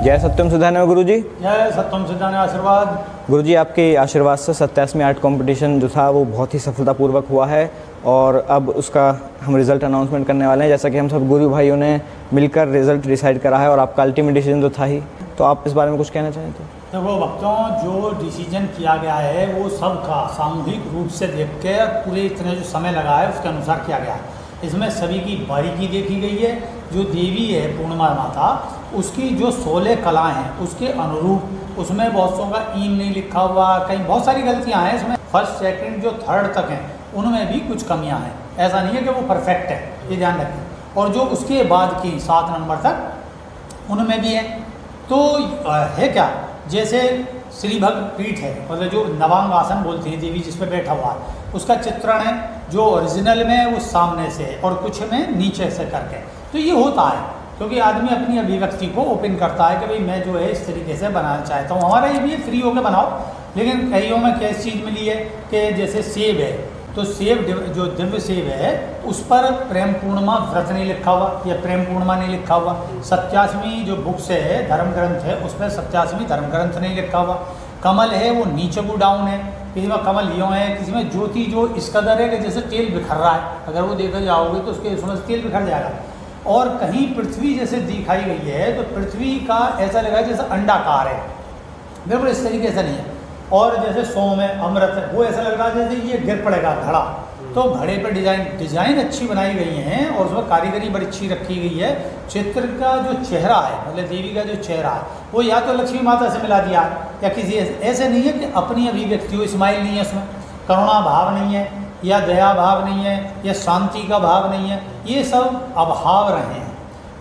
जय सत्यम सिद्धानव गुरु जी। जय सत्यम सिद्धानव आशीर्वाद। गुरु जी, आपके आशीर्वाद से 87वें आर्ट कंपटीशन जो था वो बहुत ही सफलतापूर्वक हुआ है और अब उसका हम रिज़ल्ट अनाउंसमेंट करने वाले हैं। जैसा कि हम सब गुरु भाइयों ने मिलकर रिज़ल्ट डिसाइड करा है और आपका अल्टीमेट डिसीजन तो था ही, तो आप इस बारे में कुछ कहना चाहें तो? देखो भक्तों, जो डिसीजन किया गया है वो सबका सामूहिक रूप से देख के पूरे इतने जो समय लगा है उसके अनुसार किया गया है। इसमें सभी की बारीकी देखी गई है। जो देवी है पूर्णिमा माता, उसकी जो 16 कलाएँ हैं उसके अनुरूप उसमें बहुत सौ का ईम नहीं लिखा हुआ, कहीं बहुत सारी गलतियाँ हैं इसमें। फर्स्ट सेकंड जो थर्ड तक हैं उनमें भी कुछ कमियां हैं, ऐसा नहीं है कि वो परफेक्ट है, ये ध्यान रखें। और जो उसके बाद की 7 नंबर तक उनमें भी है। तो है क्या, जैसे श्रीभग पीठ है, मतलब जो नवांग आसन बोलते हैं देवी जिस पर बैठा हुआ है, उसका चित्रण है जो ओरिजिनल में वो सामने से है और कुछ में नीचे से करके। तो ये होता है क्योंकि आदमी अपनी अभिव्यक्ति को ओपन करता है कि भाई मैं जो है इस तरीके से बनाना चाहता हूँ। हमारा ये भी फ्री होकर बनाओ, लेकिन कईयों में कैसी चीज़ मिली है कि जैसे सेब है, तो सेब जो दिव्य सेब है उस पर प्रेम पूर्णिमा व्रत नहीं लिखा हुआ या प्रेम पूर्णिमा नहीं लिखा हुआ। 87वीं जो बुक्स है धर्म ग्रंथ है उस पर 87वीं धर्म ग्रंथ नहीं लिखा हुआ। कमल है वो नीचे को डाउन है, किसी में कमल यूँ है, किसी में ज्योति जो इस कदर है कि जैसे तेल बिखर रहा है, अगर वो देखा जाओगे तो उसके उसमें से तेल बिखर जाएगा। और कहीं पृथ्वी जैसे दिखाई गई है तो पृथ्वी का ऐसा लगा जैसे अंडाकार है, बिल्कुल इस तरीके से नहीं है। और जैसे सोम है, अमृत है, वो ऐसा लग रहा है जैसे ये गिर पड़ेगा घड़ा। तो घड़े पर डिजाइन अच्छी बनाई गई हैं और उसमें कारीगरी बड़ी अच्छी रखी गई है। चित्र का जो चेहरा है, मतलब देवी का जो चेहरा है, वो या तो लक्ष्मी माता से मिला दिया या किसी ऐसे नहीं है कि अपनी अभिव्यक्ति हो, स्माइल नहीं है उसमें, करुणा भाव नहीं है या दया भाव नहीं है या शांति का भाव नहीं है, ये सब अभाव रहे हैं।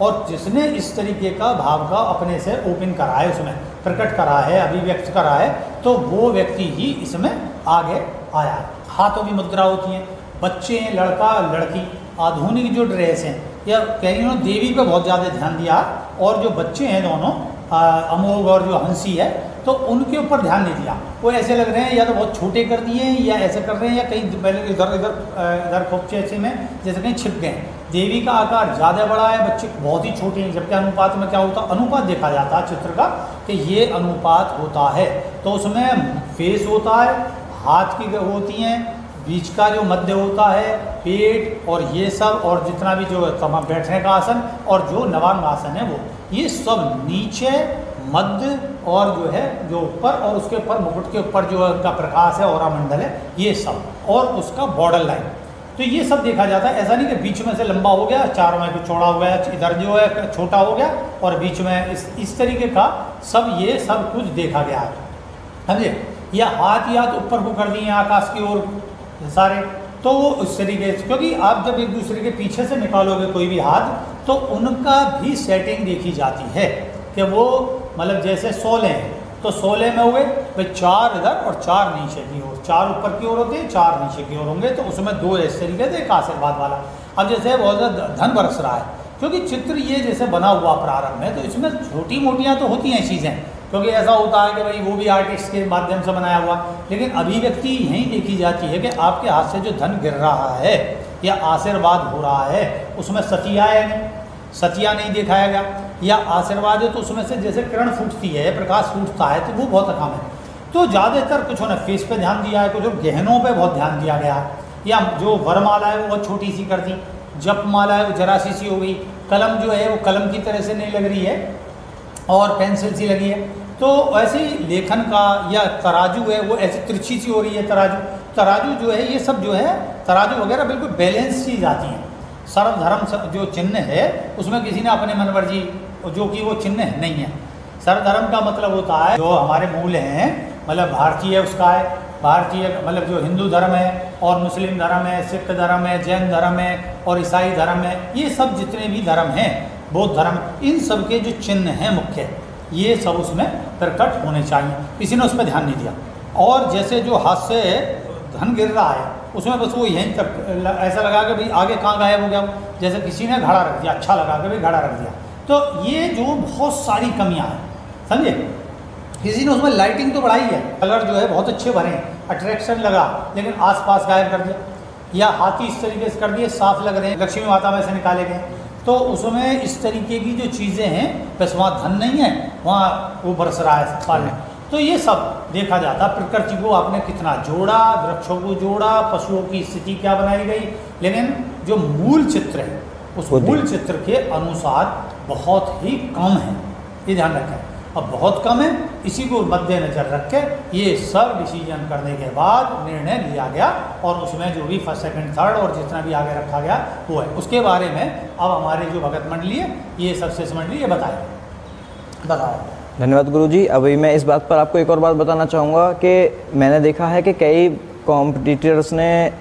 और जिसने इस तरीके का भाव का अपने से ओपन करा है, उसमें प्रकट करा है, अभिव्यक्त करा है, तो वो व्यक्ति ही इसमें आगे आया। हाथों की मुद्रा होती हैं, बच्चे हैं, लड़का लड़की, आधुनिक जो ड्रेस हैं, या कहीं उन्होंने देवी पे बहुत ज़्यादा ध्यान दिया। और जो बच्चे हैं दोनों अमोघ और जो हंसी है, तो उनके ऊपर ध्यान नहीं दिया। वो ऐसे लग रहे हैं या तो बहुत छोटे कर दिए हैं या ऐसे कर रहे हैं या कहीं पहले इधर खोपचे ऐसे में जैसे कहीं छिप गए। देवी का आकार ज़्यादा बड़ा है, बच्चे बहुत ही छोटे हैं, जबकि अनुपात में क्या होता है, अनुपात देखा जाता है चित्र का कि ये अनुपात होता है। तो उसमें फेस होता है, हाथ की होती हैं, बीच का जो मध्य होता है, पेट और ये सब, और जितना भी जो तमाम बैठने का आसन और जो नवांग आसन है वो, ये सब नीचे मध्य और जो है जो ऊपर और उसके ऊपर मुकुट के ऊपर जो उनका प्रकाश है और मंडल है, ये सब, और उसका बॉर्डर लाइन, तो ये सब देखा जाता है। ऐसा नहीं कि बीच में से लंबा हो गया, चारों में कुछ चौड़ा हो गया, इधर जो है छोटा हो गया और बीच में इस तरीके का सब, ये सब कुछ देखा गया है, समझे। या हाथ या तो ऊपर को कर दिए आकाश की ओर सारे, तो वो उस तरीके से, क्योंकि आप जब एक दूसरे के पीछे से निकालोगे कोई भी हाथ, तो उनका भी सेटिंग देखी जाती है कि वो मतलब जैसे 16 हैं तो 16 में हुए भाई 4 इधर और 4 नीचे की ओर, 4 ऊपर की ओर होते हैं, 4 नीचे की ओर होंगे, तो उसमें 2 इस तरीके से एक आशीर्वाद वाला। अब जैसे बहुत ज़्यादा धन बरस रहा है, क्योंकि चित्र ये जैसे बना हुआ प्रारंभ में, तो इसमें छोटी मोटियाँ तो होती हैं चीज़ें, क्योंकि ऐसा होता है कि भाई वो भी आर्टिस्ट के माध्यम से बनाया हुआ, लेकिन अभिव्यक्ति यहीं देखी जाती है कि आपके हाथ से जो धन गिर रहा है या आशीर्वाद हो रहा है उसमें सतिया है नहीं, सतिया नहीं दिखाया गया, या आशीर्वाद है तो उसमें से जैसे किरण फूटती है, प्रकाश फूटता है, तो वो बहुत कम है। तो ज़्यादातर कुछ ने फेस पे ध्यान दिया है, कुछ गहनों पे बहुत ध्यान दिया गया है, या जो वरमाला है वो बहुत छोटी सी कर दी, जप माला है वो जरा सी हो गई, कलम जो है वो कलम की तरह से नहीं लग रही है और पेंसिल सी लगी है। तो ऐसे ही लेखन का, या तराजू है वो ऐसी तिरछी सी हो रही है, तराजू जो है, ये सब जो है तराजू वगैरह बिल्कुल बैलेंस चीज आती हैं। सर्वधर्म जो चिन्ह है उसमें किसी ने अपने मनमर्जी, जो कि वो चिन्ह नहीं है। सर्वधर्म का मतलब होता है जो हमारे मूल हैं, मतलब भारतीय उसका है, भारतीय मतलब जो हिंदू धर्म है और मुस्लिम धर्म है, सिख धर्म है, जैन धर्म है और ईसाई धर्म है, ये सब जितने भी धर्म हैं, बौद्ध धर्म, इन सब के जो चिन्ह हैं मुख्य, ये सब उसमें प्रकट होने चाहिए। किसी ने उस पर ध्यान नहीं दिया। और जैसे जो हाथ से धन गिर रहा है उसमें बस वो यहीं तक ऐसा लगा कि भाई आगे कहाँ गायब हो गया, जैसे किसी ने घड़ा रख दिया, अच्छा लगा कि भाई घड़ा रख दिया। तो ये जो बहुत सारी कमियां हैं, समझे। किसी ने उसमें लाइटिंग तो बढ़ाई है, कलर जो है बहुत अच्छे भरे हैं, अट्रैक्शन लगा, लेकिन आसपास गायब कर दिया, या हाथी इस तरीके से कर दिए, साफ लग रहे हैं, लक्ष्मी माता में से निकाले गए। तो उसमें इस तरीके की जो चीज़ें हैं, बस वहाँ धन नहीं है, वहाँ वो बरस रहा है फल। तो ये सब देखा जाता, प्रकृति को आपने कितना जोड़ा, वृक्षों को जोड़ा, पशुओं की स्थिति क्या बनाई गई, लेकिन जो मूल चित्र है उस मूल चित्र के अनुसार बहुत ही कम है, ये ध्यान रखें। अब बहुत कम है, इसी को मद्देनजर रख के ये सब डिसीजन करने के बाद निर्णय लिया गया और उसमें जो भी फर्स्ट सेकंड थर्ड और जितना भी आगे रखा गया वो है। उसके बारे में अब हमारे जो भगत मंडली है, ये सक्सेस मंडली, ये बताओ। धन्यवाद गुरुजी। अभी मैं इस बात पर आपको एक और बात बताना चाहूँगा कि मैंने देखा है कि कई कॉम्पिटिटर्स ने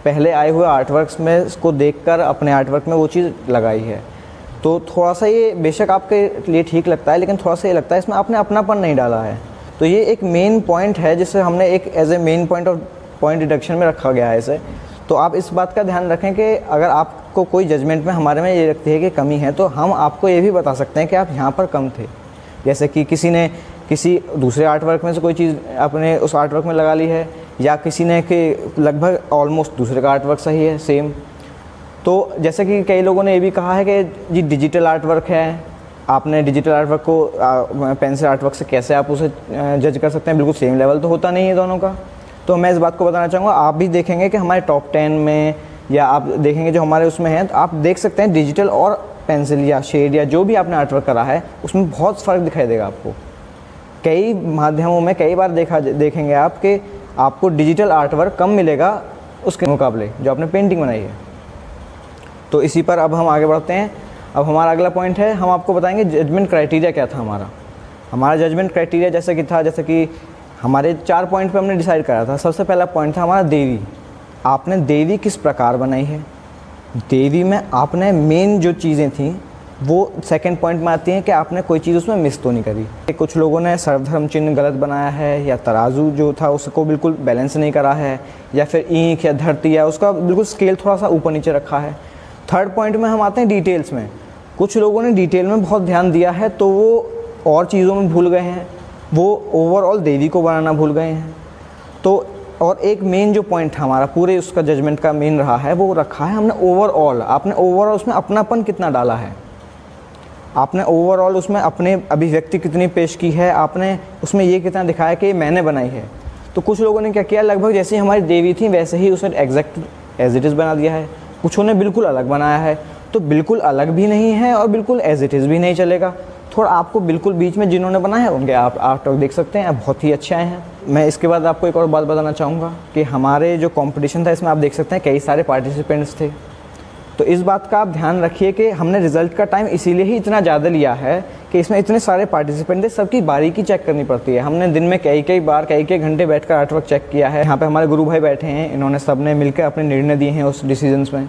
पहले आए हुए आर्टवर्क्स में इसको देखकर अपने आर्टवर्क में वो चीज़ लगाई है। तो थोड़ा सा ये बेशक आपके लिए ठीक लगता है, लेकिन थोड़ा सा ये लगता है इसमें आपने अपनापन नहीं डाला है। तो ये एक मेन पॉइंट है जिसे हमने एक as a main point of point deduction में रखा गया है इसे। तो आप इस बात का ध्यान रखें कि अगर आपको कोई जजमेंट में हमारे में ये लगती है कि कमी है, तो हम आपको ये भी बता सकते हैं कि आप यहाँ पर कम थे। जैसे कि किसी ने किसी दूसरे आर्टवर्क में से कोई चीज़ अपने उस आर्टवर्क में लगा ली है, या किसी ने कि लगभग ऑलमोस्ट दूसरे का आर्टवर्क सही है सेम। तो जैसे कि कई लोगों ने ये भी कहा है कि जी डिजिटल आर्टवर्क है, आपने डिजिटल आर्टवर्क को पेंसिल आर्टवर्क से कैसे आप उसे जज कर सकते हैं, बिल्कुल सेम लेवल तो होता नहीं है दोनों का। तो मैं इस बात को बताना चाहूँगा, आप भी देखेंगे कि हमारे टॉप 10 में, या आप देखेंगे जो हमारे उसमें हैं, तो आप देख सकते हैं डिजिटल और पेंसिल या शेड या जो भी आपने आर्टवर्क करा है उसमें बहुत फ़र्क दिखाई देगा आपको। कई माध्यमों में कई बार देखेंगे आप कि आपको डिजिटल आर्टवर्क कम मिलेगा उसके मुकाबले जो आपने पेंटिंग बनाई है। तो इसी पर अब हम आगे बढ़ते हैं। अब हमारा अगला पॉइंट है, हम आपको बताएंगे जजमेंट क्राइटेरिया क्या था हमारा जजमेंट क्राइटेरिया जैसे कि हमारे 4 पॉइंट पे हमने डिसाइड करा था। सबसे पहला पॉइंट था हमारा देवी। आपने देवी किस प्रकार बनाई है, देवी में आपने मेन जो चीज़ें थी वो सेकंड पॉइंट में आती हैं कि आपने कोई चीज़ उसमें मिस तो नहीं करी। कुछ लोगों ने सर्वधर्म चिन्ह गलत बनाया है, या तराजू जो था उसको बिल्कुल बैलेंस नहीं करा है, या फिर ईंख या धरती या उसका बिल्कुल स्केल थोड़ा सा ऊपर नीचे रखा है। थर्ड पॉइंट में हम आते हैं डिटेल्स में। कुछ लोगों ने डिटेल में बहुत ध्यान दिया है तो वो और चीज़ों में भूल गए हैं, वो ओवरऑल देवी को बनाना भूल गए हैं। तो और एक मेन जो पॉइंट था हमारा पूरे उसका जजमेंट का मेन रहा है, वो रखा है हमने ओवरऑल। आपने ओवरऑल उसमें अपनापन कितना डाला है, आपने ओवरऑल उसमें अपने अभिव्यक्ति कितनी पेश की है, आपने उसमें ये कितना दिखाया कि मैंने बनाई है। तो कुछ लोगों ने क्या किया, लगभग जैसी हमारी देवी थी वैसे ही उसे एग्जैक्ट एज इट इज़ बना दिया है। कुछों ने बिल्कुल अलग बनाया है। तो बिल्कुल अलग भी नहीं है और बिल्कुल एज इट इज़ भी नहीं चलेगा। थोड़ा आपको बिल्कुल बीच में जिन्होंने बनाया है उनके आप आर्टवर्क देख सकते हैं, बहुत ही अच्छे आए हैं। मैं इसके बाद आपको एक और बात बताना चाहूँगा कि हमारे जो कंपटीशन था इसमें आप देख सकते हैं कई सारे पार्टिसिपेंट्स थे। तो इस बात का आप ध्यान रखिए कि हमने रिज़ल्ट का टाइम इसीलिए ही इतना ज़्यादा लिया है कि इसमें इतने सारे पार्टिसिपेंट थे, सबकी बारीकी चेक करनी पड़ती है। हमने दिन में कई बार कई घंटे बैठकर आर्टवर्क चेक किया है। यहाँ पे हमारे गुरु भाई बैठे हैं, इन्होंने सब ने मिलकर अपने निर्णय दिए हैं उस डिसीजंस में।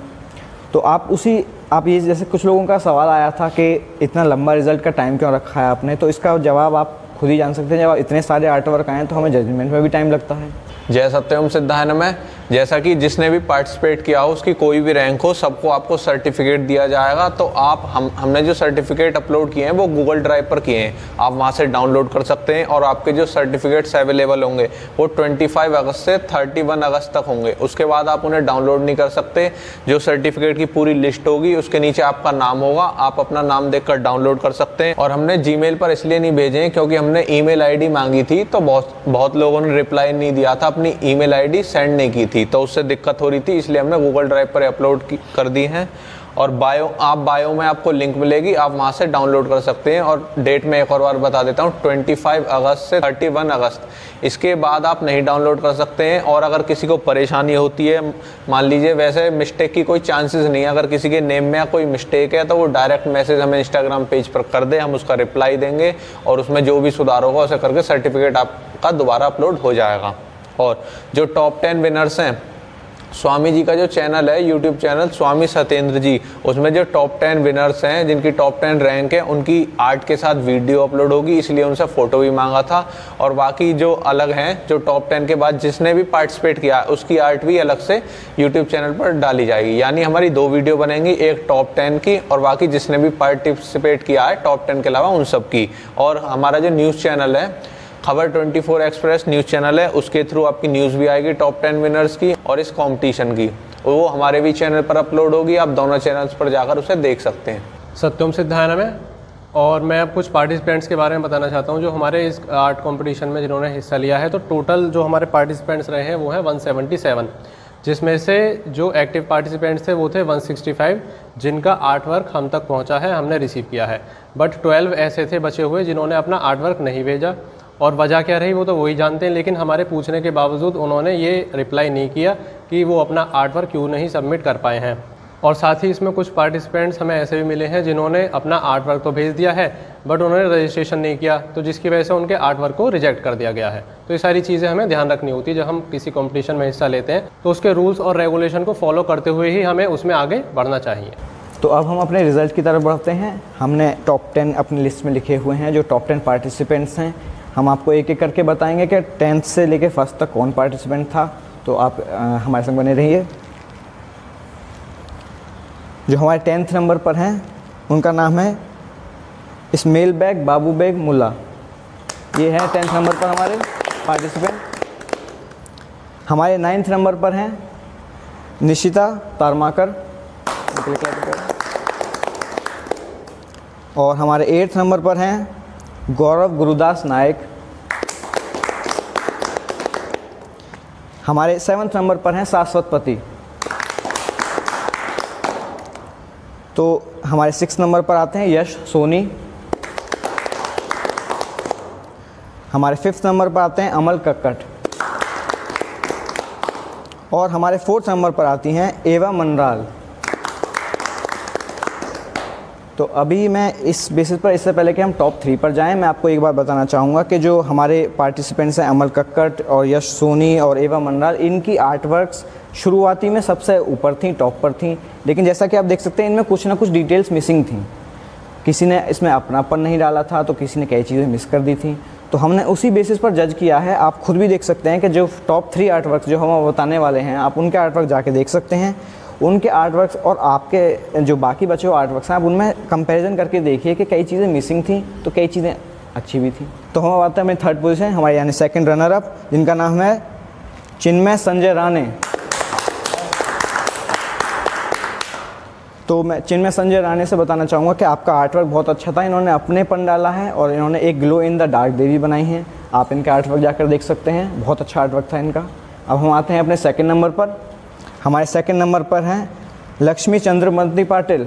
तो आप ये जैसे कुछ लोगों का सवाल आया था कि इतना लंबा रिज़ल्ट का टाइम क्यों रखा है आपने, तो इसका जवाब आप खुद ही जान सकते हैं। जब इतने सारे आर्टवर्क आए तो हमें जजमेंट में भी टाइम लगता है। जय सत्यम सिद्धायन में, जैसा कि जिसने भी पार्टिसिपेट किया हो उसकी कोई भी रैंक हो, सबको आपको सर्टिफिकेट दिया जाएगा। तो आप हमने जो सर्टिफिकेट अपलोड किए हैं वो गूगल ड्राइव पर किए हैं, आप वहां से डाउनलोड कर सकते हैं। और आपके जो सर्टिफिकेट्स अवेलेबल होंगे वो 25 अगस्त से 31 अगस्त तक होंगे। उसके बाद आप उन्हें डाउनलोड नहीं कर सकते। जो सर्टिफिकेट की पूरी लिस्ट होगी उसके नीचे आपका नाम होगा, आप अपना नाम देखकर डाउनलोड कर सकते हैं। और हमने जीमेल पर इसलिए नहीं भेजे क्योंकि हमने ईमेल आईडी मांगी थी, तो बहुत लोगों ने रिप्लाई नहीं दिया था, अपनी ईमेल आईडी सेंड नहीं की थी, तो उससे दिक्कत हो रही थी, इसलिए हमने गूगल ड्राइव पर अपलोड कर दी हैं। और बायो में आपको लिंक मिलेगी, आप वहां से डाउनलोड कर सकते हैं। और डेट में एक और बार बता देता हूँ, 25 अगस्त से 31 अगस्त, इसके बाद आप नहीं डाउनलोड कर सकते हैं। और अगर किसी को परेशानी होती है, मान लीजिए वैसे मिस्टेक की कोई चांसेस नहीं है, अगर किसी के नेम में कोई मिस्टेक है तो वो डायरेक्ट मैसेज हमें इंस्टाग्राम पेज पर कर दे, हम उसका रिप्लाई देंगे और उसमें जो भी सुधार होगा उसे करके सर्टिफिकेट आपका दोबारा अपलोड हो जाएगा। और जो टॉप 10 विनर्स हैं, स्वामी जी का जो चैनल है यूट्यूब चैनल स्वामी सत्येंद्र जी, उसमें जो टॉप 10 विनर्स हैं जिनकी टॉप 10 रैंक है उनकी आर्ट के साथ वीडियो अपलोड होगी, इसलिए उनसे फ़ोटो भी मांगा था। और बाकी जो अलग हैं, जो टॉप 10 के बाद जिसने भी पार्टिसिपेट किया उसकी आर्ट भी अलग से यूट्यूब चैनल पर डाली जाएगी। यानी हमारी 2 वीडियो बनेंगी, एक टॉप 10 की और बाकी जिसने भी पार्टिसिपेट किया है टॉप 10 के अलावा उन सब की। और हमारा जो न्यूज़ चैनल है खबर 24 एक्सप्रेस न्यूज़ चैनल है, उसके थ्रू आपकी न्यूज़ भी आएगी टॉप 10 विनर्स की और इस कंपटीशन की। वो हमारे भी चैनल पर अपलोड होगी, आप दोनों चैनल्स पर जाकर उसे देख सकते हैं। सत्यम सिद्धायनम है। और मैं अब कुछ पार्टिसिपेंट्स के बारे में बताना चाहता हूँ जो हमारे इस आर्ट कंपटीशन में जिन्होंने हिस्सा लिया है। तो टोटल जो हमारे पार्टिसिपेंट्स रहे हैं वो है 177, जिसमें से जो एक्टिव पार्टिसिपेंट्स थे वो थे 165, जिनका आर्ट वर्क हम तक पहुँचा है, हमने रिसीव किया है। बट 12 ऐसे थे बचे हुए जिन्होंने अपना आर्ट वर्क नहीं भेजा, और वजह क्या रही वो तो वही जानते हैं, लेकिन हमारे पूछने के बावजूद उन्होंने ये रिप्लाई नहीं किया कि वो अपना आर्ट वर्क क्यों नहीं सबमिट कर पाए हैं। और साथ ही इसमें कुछ पार्टिसिपेंट्स हमें ऐसे भी मिले हैं जिन्होंने अपना आर्ट वर्क तो भेज दिया है बट उन्होंने रजिस्ट्रेशन नहीं किया, तो जिसकी वजह से उनके आर्ट वर्क को रिजेक्ट कर दिया गया है। तो ये सारी चीज़ें हमें ध्यान रखनी होती है जब हम किसी कंपटीशन में हिस्सा लेते हैं, तो उसके रूल्स और रेगुलेशन को फॉलो करते हुए ही हमें उसमें आगे बढ़ना चाहिए। तो अब हम अपने रिज़ल्ट की तरफ बढ़ते हैं। हमने टॉप 10 अपनी लिस्ट में लिखे हुए हैं, जो टॉप 10 पार्टिसिपेंट्स हैं। हम आपको एक एक करके बताएंगे कि 10th से लेके 1st तक कौन पार्टिसिपेंट था। तो आप हमारे संग बने रहिए। जो हमारे 10th नंबर पर हैं उनका नाम है इस्माइल बेग बाबू बेग मुल्ला। ये हैं 10th नंबर पर हमारे पार्टिसिपेंट। हमारे 9th नंबर पर हैं निशिता तारमाकर, और हमारे 8th नंबर पर हैं गौरव गुरुदास नायक। हमारे 7th नंबर पर हैं शाश्वत पति। तो हमारे 6th नंबर पर आते हैं यश सोनी। हमारे 5th नंबर पर आते हैं अमल कक्कट, और हमारे 4th नंबर पर आती हैं एवा मनराल। तो अभी मैं इस बेसिस पर, इससे पहले कि हम टॉप 3 पर जाएं, मैं आपको एक बार बताना चाहूँगा कि जो हमारे पार्टिसिपेंट्स हैं अमल कक्कट और यश सोनी और एवा मनराल, इनकी आर्ट वर्क्स शुरुआती में सबसे ऊपर थी, टॉप पर थी, लेकिन जैसा कि आप देख सकते हैं इनमें कुछ ना कुछ डिटेल्स मिसिंग थी। किसी ने इसमें अपनापन नहीं डाला था, तो किसी ने कई चीज़ें मिस कर दी थी। तो हमने उसी बेसिस पर जज किया है। आप खुद भी देख सकते हैं कि जो टॉप 3 आर्ट वर्क्स जो हम बताने वाले हैं, आप उनके आर्ट वर्क जाके देख सकते हैं। उनके आर्ट वर्क्स और आपके जो बाकी बचे हुए आर्ट वर्क्स हैं, आप उनमें कंपैरिजन करके देखिए कि कई चीज़ें मिसिंग थी तो कई चीज़ें अच्छी भी थी। तो हम आते हैं हमारी 3rd पोजीशन, हमारे यानी 2nd रनर अप, जिनका नाम है चिन्मय संजय राणे। तो मैं चिन्मय संजय राणे से बताना चाहूँगा कि आपका आर्ट वर्क बहुत अच्छा था। इन्होंने अपनेपन डाला है और इन्होंने एक ग्लो इन द डार्क देवी बनाई है। आप इनके आर्ट वर्क जाकर देख सकते हैं, बहुत अच्छा आर्ट वर्क था इनका। अब हम आते हैं अपने 2nd नंबर पर। हमारे 2nd नंबर पर हैं लक्ष्मी चंद्रमती पाटिल।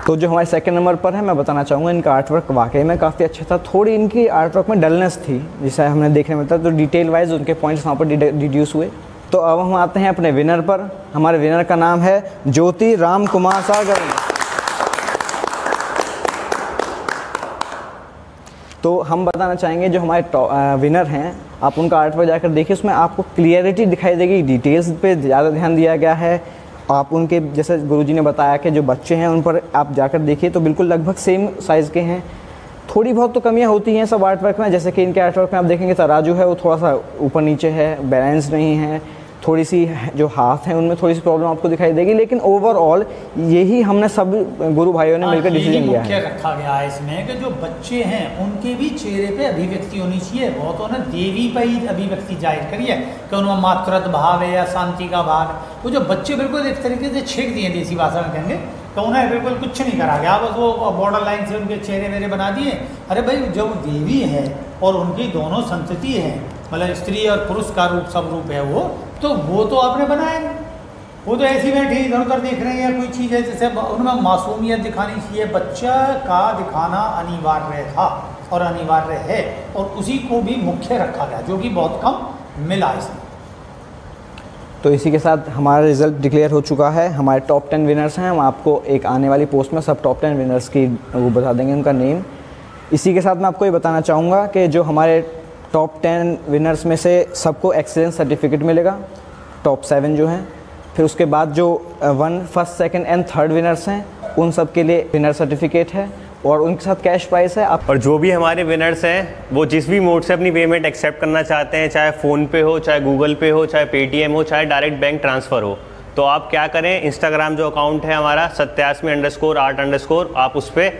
तो जो हमारे 2nd नंबर पर है, मैं बताना चाहूँगा इनका आर्ट वर्क वाकई में काफ़ी अच्छा था। थोड़ी इनकी आर्ट वर्क में डलनेस थी, जिसे हमने देखने में था, तो डिटेल वाइज उनके पॉइंट्स वहाँ पर डिड्यूस हुए। तो अब हम आते हैं अपने विनर पर। हमारे विनर का नाम है ज्योति राम कुमार सागर। तो हम बताना चाहेंगे जो हमारे विनर हैं, आप उनका आर्ट वर्क जाकर देखिए, उसमें आपको क्लियरिटी दिखाई देगी, डिटेल्स पे ज़्यादा ध्यान दिया गया है। आप उनके, जैसे गुरुजी ने बताया कि जो बच्चे हैं उन पर आप जाकर देखिए तो बिल्कुल लगभग सेम साइज़ के हैं। थोड़ी बहुत तो कमियां होती हैं सब आर्ट वर्क में, जैसे कि इनके आर्ट वर्क में आप देखेंगे तराजू है वो थोड़ा सा ऊपर नीचे है, बैलेंस नहीं है, थोड़ी सी जो हाथ हैं उनमें थोड़ी सी प्रॉब्लम आपको दिखाई देगी, लेकिन ओवरऑल यही हमने सब गुरु भाइयों ने मिलकर डिसीजन लिया है। रखा गया है इसमें कि जो बच्चे हैं उनके भी चेहरे पे अभिव्यक्ति होनी चाहिए। बहुतों ने देवी पर ही अभिव्यक्ति जाहिर करी है कि उनमें मातृत्व भाव है या शांति का भाव है। वो जो बच्चे बिल्कुल एक तरीके से छेक दिए, देसी भाषा में कहेंगे, तो उन्हें बिल्कुल कुछ नहीं करा गया, बस वो बॉर्डर लाइन से उनके चेहरे मेरे बना दिए। अरे भाई, जब देवी है और उनकी दोनों संतति है, मतलब स्त्री और पुरुष का रूप सब रूप है वो तो आपने बनाया नहीं। वो तो ऐसी बैठी इधर उधर देख रहे हैं, कोई चीज़ है जैसे उनमें मासूमियत दिखानी चाहिए। बच्चा का दिखाना अनिवार्य था और अनिवार्य है, और उसी को भी मुख्य रखा गया, जो कि बहुत कम मिला इसमें। तो इसी के साथ हमारा रिज़ल्ट डिक्लेयर हो चुका है। हमारे टॉप 10 विनर्स हैं। हम आपको एक आने वाली पोस्ट में सब टॉप 10 विनर्स की वो बता देंगे, उनका नेम। इसी के साथ मैं आपको ये बताना चाहूँगा कि जो हमारे टॉप 10 विनर्स में से सबको एक्सीलेंस सर्टिफिकेट मिलेगा, टॉप 7 जो हैं। फिर उसके बाद जो 1, 1st, 2nd and 3rd winners हैं, उन सब के लिए विनर सर्टिफिकेट है और उनके साथ कैश प्राइस है। और जो भी हमारे विनर्स हैं वो जिस भी मोड से अपनी पेमेंट एक्सेप्ट करना चाहते हैं, चाहे फ़ोनपे हो, चाहे गूगल पे हो, चाहे पेटीएम हो, चाहे डायरेक्ट बैंक ट्रांसफ़र हो, तो आप क्या करें, इंस्टाग्राम जो अकाउंट है हमारा 87_art_, आप उस पर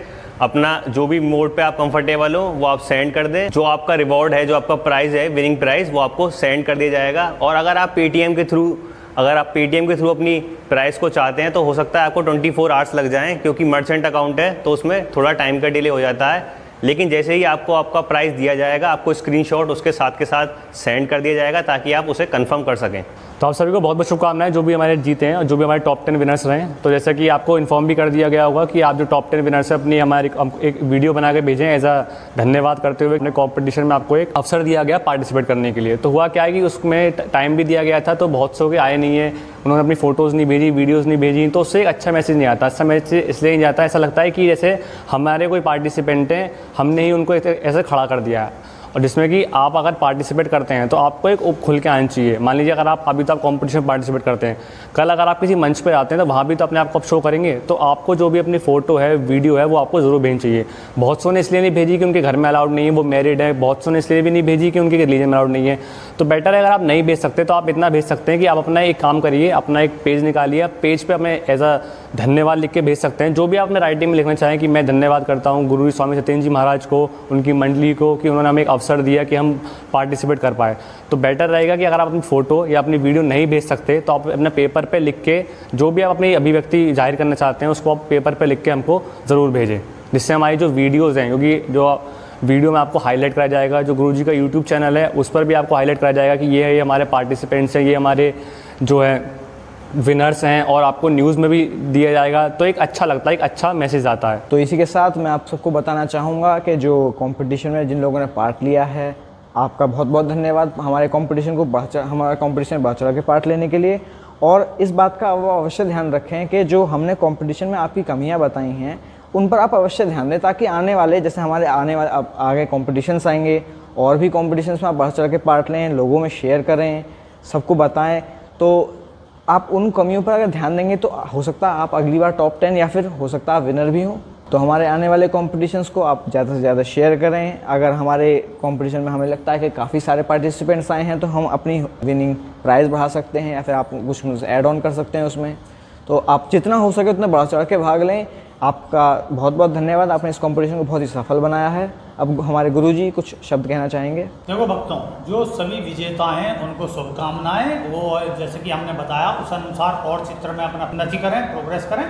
अपना जो भी मोड पे आप कंफर्टेबल हो वो आप सेंड कर दें। जो आपका रिवॉर्ड है, जो आपका प्राइस है, विनिंग प्राइस, वो आपको सेंड कर दिया जाएगा। और अगर आप पेटीएम के थ्रू अपनी प्राइस को चाहते हैं तो हो सकता है आपको 24 आवर्स लग जाएं, क्योंकि मर्चेंट अकाउंट है तो उसमें थोड़ा टाइम का डिले हो जाता है। लेकिन जैसे ही आपको आपका प्राइस दिया जाएगा, आपको स्क्रीनशॉट उसके साथ सेंड कर दिया जाएगा ताकि आप उसे कंफर्म कर सकें। तो आप सभी को बहुत बहुत शुभकामनाएं, जो भी हमारे जीते हैं और जो भी हमारे टॉप 10 विनर्स रहे हैं। तो जैसा कि आपको इन्फॉर्म भी कर दिया गया होगा कि आप जो टॉप 10 विनर्स हैं अपनी हमारे एक वीडियो बना के भेजें एज अ धन्यवाद करते हुए। अपने कॉम्पिटिशन में आपको एक अवसर दिया गया पार्टिसिपेट करने के लिए। तो हुआ क्या है कि उसमें टाइम भी दिया गया था, तो बहुत से आए नहीं है, उन्होंने अपनी फ़ोटोज़ नहीं भेजी, वीडियोज़ नहीं भेजी, तो उससे एक अच्छा मैसेज नहीं आता। अच्छा मैसेज इसलिए नहीं जाता, ऐसा लगता है कि जैसे हमारे कोई पार्टिसिपेंट हैं, हमने ही उनको ऐसे खड़ा कर दिया है। और जिसमें कि आप अगर पार्टिसिपेट करते हैं तो आपको एक खुल के आना चाहिए। मान लीजिए अगर आप अभी तो आप कॉम्पिटिशन में पार्टिसिपेट करते हैं, कल अगर आप किसी मंच पे आते हैं तो वहाँ भी तो अपने आप को आप शो करेंगे। तो आपको जो भी अपनी फ़ोटो है, वीडियो है, वो आपको ज़रूर भेजनी चाहिए। बहुत सौ ने इसलिए नहीं भेजी कि उनके घर में अलाउड नहीं है, वो मैरिड है। बहुत सौ ने इसलिए भी नहीं भेजी कि उनके रिलीजन में अलाउड नहीं है। तो बेटर है अगर आप नहीं भेज सकते तो आप इतना भेज सकते हैं कि आप अपना एक काम करिए, अपना एक पेज निकालिए, आप पेज पे हमें एज अ धन्यवाद लिख के भेज सकते हैं। जो भी आप अपने राइटिंग में लिखना चाहें कि मैं धन्यवाद करता हूँ गुरु स्वामी सत्येंद्र जी महाराज को, उनकी मंडली को, कि उन्होंने हमें एक अवसर दिया कि हम पार्टिसिपेट कर पाए। तो बेटर रहेगा कि अगर आप अपनी फ़ोटो या अपनी वीडियो नहीं भेज सकते तो आप अपने पेपर पे लिख के जो भी आप अपनी अभिव्यक्ति जाहिर करना चाहते हैं उसको आप पेपर पे लिख के हमको ज़रूर भेजें, जिससे हमारी जो वीडियोज़ हैं, क्योंकि जो वीडियो में आपको हाईलाइट कराया जाएगा, जो गुरुजी का यूट्यूब चैनल है उस पर भी आपको हाईलाइट कराया जाएगा कि ये हमारे पार्टिसिपेंट्स हैं, ये हमारे जो है विनर्स हैं, और आपको न्यूज़ में भी दिया जाएगा। तो एक अच्छा लगता है, एक अच्छा मैसेज आता है। तो इसी के साथ मैं आप सबको बताना चाहूँगा कि जो कंपटीशन में जिन लोगों ने पार्ट लिया है, आपका बहुत बहुत धन्यवाद हमारे कंपटीशन में बढ़ चढ़ा के पार्ट लेने के लिए। और इस बात का वो अवश्य ध्यान रखें कि जो हमने कंपटीशन में आपकी कमियां बताई हैं उन पर आप अवश्य ध्यान दें, ताकि आने वाले जैसे हमारे आगे कॉम्पिटिशन्स आएंगे और भी कॉम्पिटिशन्स में आप बढ़ चढ़ के पार्ट लें, लोगों में शेयर करें, सबको बताएं। तो आप उन कमियों पर अगर ध्यान देंगे तो हो सकता है आप अगली बार टॉप 10 या फिर हो सकता है आप विनर भी हो। तो हमारे आने वाले कॉम्पिटिशन्स को आप ज़्यादा से ज़्यादा शेयर करें। अगर हमारे कॉम्पिटिशन में हमें लगता है कि काफ़ी सारे पार्टिसिपेंट्स आए हैं तो हम अपनी विनिंग प्राइस बढ़ा सकते हैं या फिर आप कुछ ऐड ऑन कर सकते हैं उसमें। तो आप जितना हो सके उतना बढ़ा चढ़ के भाग लें। आपका बहुत बहुत धन्यवाद, आपने इस कंपटीशन को बहुत ही सफल बनाया है। अब हमारे गुरुजी कुछ शब्द कहना चाहेंगे। देखो भक्तों, जो सभी विजेता हैं उनको शुभकामनाएं। वो जैसे कि हमने बताया उस अनुसार और चित्र में अपना उन्नति करें, प्रोग्रेस करें,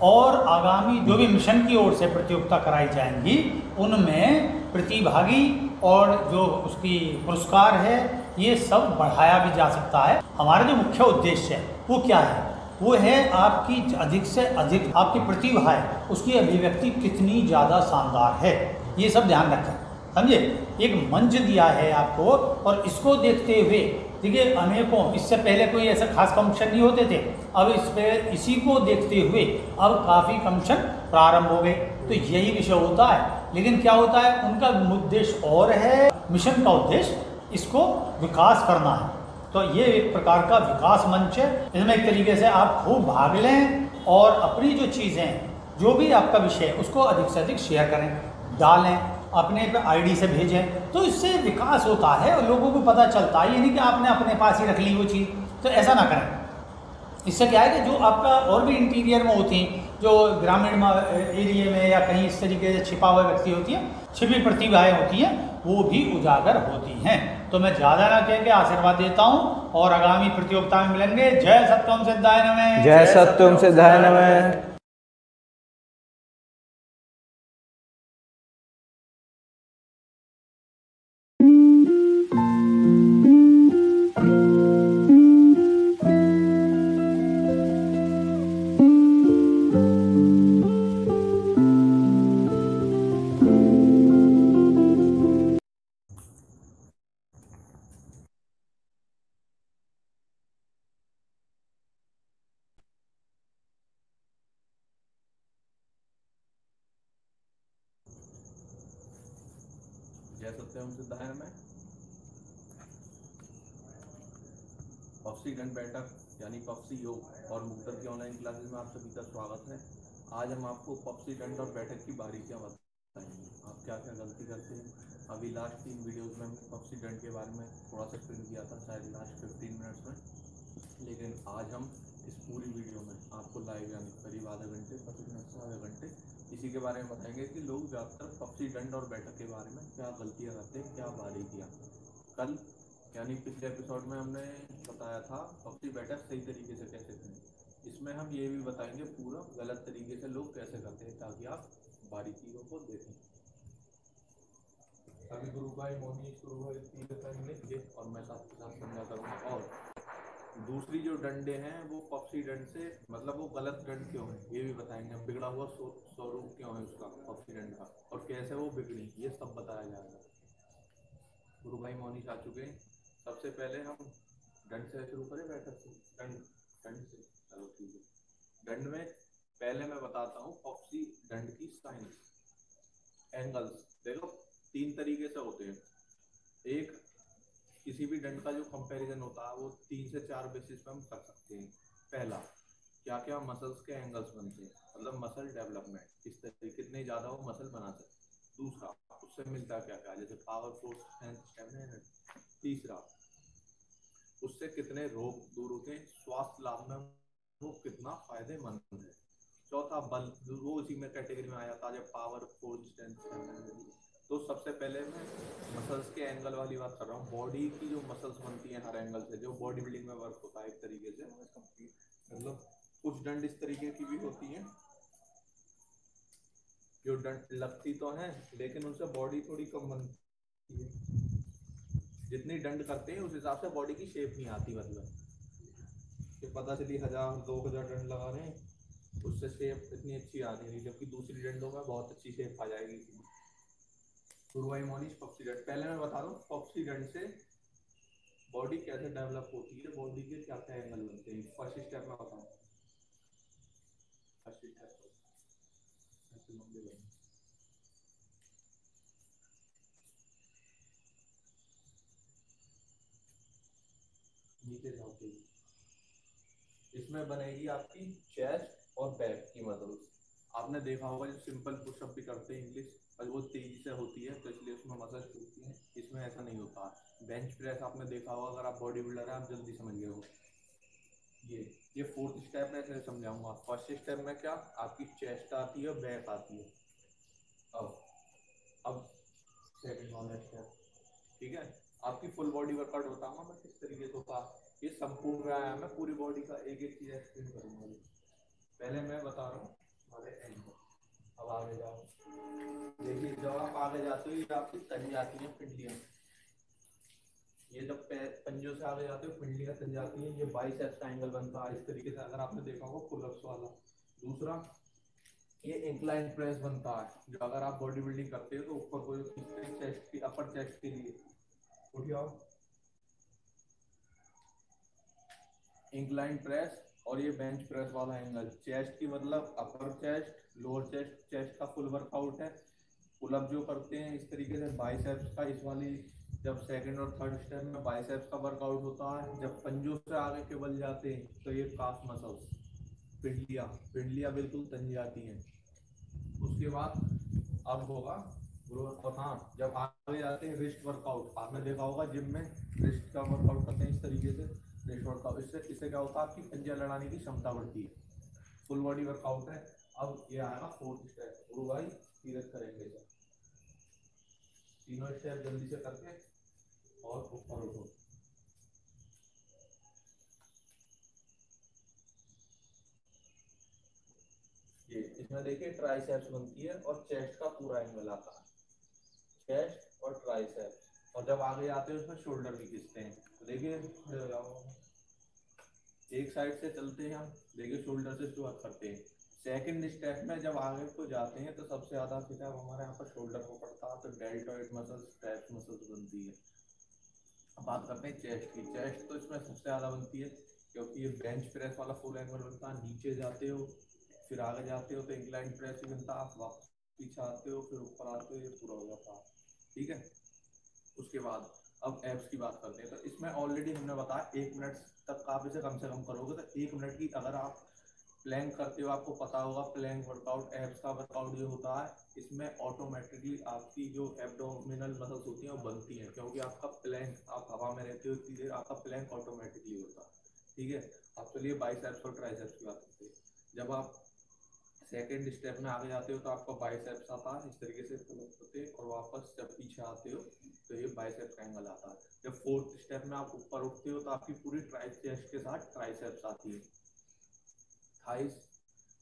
और आगामी जो भी मिशन की ओर से प्रतियोगिता कराई जाएंगी उनमें प्रतिभागी और जो उसकी पुरस्कार है ये सब बढ़ाया भी जा सकता है। हमारा जो मुख्य उद्देश्य है वो क्या है? वो है आपकी अधिक से अधिक आपकी प्रतिभा है उसकी अभिव्यक्ति कितनी ज़्यादा शानदार है, ये सब ध्यान रखें, समझे। एक मंच दिया है आपको और इसको देखते हुए देखिए अनेकों, इससे पहले कोई ऐसे खास कमीशन नहीं होते थे, अब इसी को देखते हुए अब काफ़ी कमीशन प्रारंभ हो गए। तो यही विषय होता है, लेकिन क्या होता है उनका उद्देश्य और है, मिशन का उद्देश्य इसको विकास करना है। तो ये एक प्रकार का विकास मंच है, इसमें एक तरीके से आप खूब भाग लें और अपनी जो चीज़ें जो भी आपका विषय है उसको अधिक से अधिक शेयर करें, डालें, अपने पे आईडी से भेजें, तो इससे विकास होता है और लोगों को पता चलता है। ये नहीं कि आपने अपने पास ही रख ली वो चीज़, तो ऐसा ना करें। इससे क्या है कि जो आपका और भी इंटीरियर में होती हैं, जो ग्रामीण एरिया में या कहीं इस तरीके से छिपा हुआ व्यक्ति होती है, छिपी प्रतिभाएं होती हैं, वो भी उजागर होती हैं। तो मैं ज़्यादा ना कह के आशीर्वाद देता हूँ और आगामी प्रतियोगिता में मिलेंगे। जय सत्यम सिद्धाय नमः। जय सत्यम सिद्धाय नमः। जय सत्यम सिद्धाय नमः। पफसी गण बैठक यानी पफसी योग और मुक्तक की ऑनलाइन क्लासेस में आप सभी का स्वागत है। आज हम आपको पफसी गण और बैठक की बारीकियां बताएंगे, आप क्या क्या गलती करते हैं। अभी लास्ट 3 वीडियोस में हमने पफसी गण के बारे में थोड़ा सा एक्सप्लेन किया था, शायद लास्ट 15 मिनट्स में, लेकिन आज हम इस पूरी वीडियो में आपको लाइव यानी करीब आधे घंटे 25 मिनट से आधे घंटे इसी के बारे में बताएंगे कि लोग ज़्यादातर पप्सी डंड और बैठक के बारे में क्या गलतियाँ करते हैं, क्या बारीकियाँ। कल यानी पिछले एपिसोड में हमने बताया था पप्सी बैठक सही तरीके से कैसे करें। इसमें हम ये भी बताएंगे पूरा गलत तरीके से लोग कैसे करते हैं, ताकि आप बारीकियों को देखें। अभी गुरु भाई मोनी शुरू लिखिए और मैं साथ के साथ समझा करूँगा। और दूसरी जो डंडे हैं वो पप्सी डंड से मतलब वो गलत डंड क्यों है ये भी बताएंगे। बिगड़ा हुआ स्वरूप क्यों है उसका पप्सी डंड का और कैसे वो बिगड़ी, ये सब बताया जाएगा। गुरु भाई मोनी आ चुके हैं। सबसे पहले हम डंड से शुरू करें, बैठक से? डंड से, चलो ठीक है। डंड में पहले मैं बताता हूँ पप्सी डंड की साइंस। एंगल्स देखो 3 तरीके से होते हैं। एक, किसी भी डंड का जो कंपैरिजन होता है वो 3 से 4 बेसिस पे हम कर सकते हैं। पहला, क्या क्या मसल्स के एंगल्स बनते हैं, मतलब मसल डेवलपमेंट, किस तरीके कितने ज़्यादा वो मसल बना सकते। दूसरा, उससे मिलता क्या क्या, जैसे पावर, फोर्स, स्ट्रेंथ, स्टैमिना। तीसरा, उससे कितने रोग दूर होते हैं, स्वास्थ्य लाभ में वो कितना फायदेमंद है। चौथा, बल, वो उसी में कैटेगरी में आ जाता है जब पावर, फोर्स, स्ट्रेंथ, स्टैमिना। तो सबसे पहले मैं मसल्स के एंगल वाली बात कर रहा हूँ। बॉडी की जो मसल्स बनती हैं हर एंगल से, जो बॉडी बिल्डिंग में वर्क होता है एक तरीके से, मतलब कुछ डंड इस तरीके की भी होती हैं जो डंड लगती तो हैं लेकिन उनसे बॉडी थोड़ी कम बनती है। जितनी डंड करते हैं उस हिसाब से बॉडी की शेप नहीं आती। मतलब कि पता चली 1000-2000 डंड लगा रहे हैं, उससे शेप इतनी अच्छी आ रही है, जबकि दूसरी डंडों में बहुत अच्छी शेप आ जाएगी। गुरुवाई मोनिश पप्सी डंड, पहले मैं बता दूं पप्सी डंड से बॉडी कैसे डेवलप होती है, बॉडी के क्या क्या एंगल बनते हैं। फर्स्ट स्टेप में बताऊं, फर्स्ट स्टेप नीचे जाओगे, इसमें बनेगी आपकी चेस्ट और बैक की मसल्स। आपने देखा होगा जो सिंपल पुशअप भी करते हैं इंग्लिश, और वो तेजी से होती है तो इसलिए उसमें मसल्स टूटती हैं। इसमें ऐसा नहीं होता। बेंच प्रेस आपने देखा होगा, अगर आप बॉडी बिल्डर है आप जल्दी समझ गए हो। ये फोर्थ स्टेप में ऐसे समझाऊंगा। फर्स्ट स्टेप में क्या, आपकी चेस्ट आती है, बैक आती है। अब सेकंड वाला स्टेप, ठीक है। आपकी फुल बॉडी वर्कआउट बताऊंगा मैं किस तरीके से होता है। ये संपूर्ण व्यायाम है, पूरी बॉडी का एक एक चीज एक्सप्लेन करूंगा। पहले मैं बता रहा हूँ हमारे एंगल। अब आगे जाओ, देखिए जब आप आगे जाते हो ये आपकी तन जाती है पिंडलियां। ये जब पंजों से आगे जाते हो पिंडलियां तन जाती है। ये बाइसेप्स का एंगल बनता है इस तरीके से, अगर आपने देखा होगा पुलअप्स वाला। दूसरा, ये इंक्लाइन प्रेस बनता है, जो अगर आप बॉडी बिल्डिंग करते हो तो ऊपर को चेस्ट की, अपर चेस्ट के लिए उठ जाओ, इंक्लाइन प्रेस। और ये बेंच प्रेस वाला एंगल, चेस्ट की मतलब अपर चेस्ट, लोअर चेस्ट, चेस्ट का फुल वर्कआउट है। पुलअप जो करते हैं इस तरीके से बाइसेप्स का, इस वाली जब सेकंड और थर्ड स्टेप में बाइसेप्स का वर्कआउट होता है। जब पंजों से आगे के बल जाते हैं तो ये काफ मसल्स, पिंडलियां बिल्कुल तन जाती हैं। उसके बाद अब होगा और हाँ, जब आगे जाते हैं रिस्ट वर्कआउट, आपने देखा होगा जिम में रिस्ट का वर्कआउट करते हैं इस तरीके से, रिस्ट वर्कआउट। इससे क्या होता है, आपकी पंजा लड़ाने की क्षमता बढ़ती है। फुल बॉडी वर्कआउट है। अब ये आएगा फोर्थ स्टेप, गुरु भाई सीरत करेंगे सर। तीनों स्टेप जल्दी से करके और ऊपर उठो। ये इसमें देखिए ट्राइसेप्स बनती है और चेस्ट का पूरा एंगल आता है, चेस्ट और ट्राइसेप्स। और जब आगे आते हैं उसमें शोल्डर भी खींचते हैं। तो देखिए खड़े हो जाओ, एक साइड से चलते हैं हम, देखिए शोल्डर से शुरुआत करते हैं। सेकंड स्टेप में जब आगे को जाते हैं तो सबसे ज्यादा खिंचाव हमारे यहाँ पर शोल्डर को पड़ता है, तो डेल्टॉइड मसल्स, ट्रैप्स मसल्स बनती है। अब बात करते हैं चेस्ट की। चेस्ट तो इसमें सबसे ज्यादा बनती है क्योंकि ये बेंच प्रेस वाला फुल एंगल बनता है। नीचे जाते हो फिर आगे जाते हो तो इंक्लाइन प्रेस भी बनता है, आप वापस पीछे आते हो फिर ऊपर आते हो, ये पूरा हो जाता है, ठीक है। उसके बाद अब एब्स की बात करते हैं। तो इसमें ऑलरेडी हमने बताया 1 मिनट तक आप इसे कम से कम करोगे तो 1 मिनट की अगर आप प्लैंक करते हो, आपको पता होगा प्लैंक वर्कआउट, एब्स का वर्कआउट जो होता है, इसमें ऑटोमेटिकली आपकी जो एब्डोमिनल मसल्स होती हैं वो बनती हैं, क्योंकि आपका प्लैंक, आप हवा में रहते हो इतनी देर, आपका प्लैंक ऑटोमेटिकली होता है, ठीक है। अब चलिए बाइसेप्स और ट्राइसेप्स की बात करते हैं। जब आप सेकंड स्टेप में आगे जाते हो तो आपका बाइसेप्स आता है, इस तरीके से पुलअप होते हैं और वापस जब पीछे आते हो तो ये बाइसेप्स का एंगल आता है। जब फोर्थ स्टेप में आप ऊपर उठते हो तो आपकी पूरी ट्राई चेस्ट के साथ ट्राइसेप्स आती है। थाइस,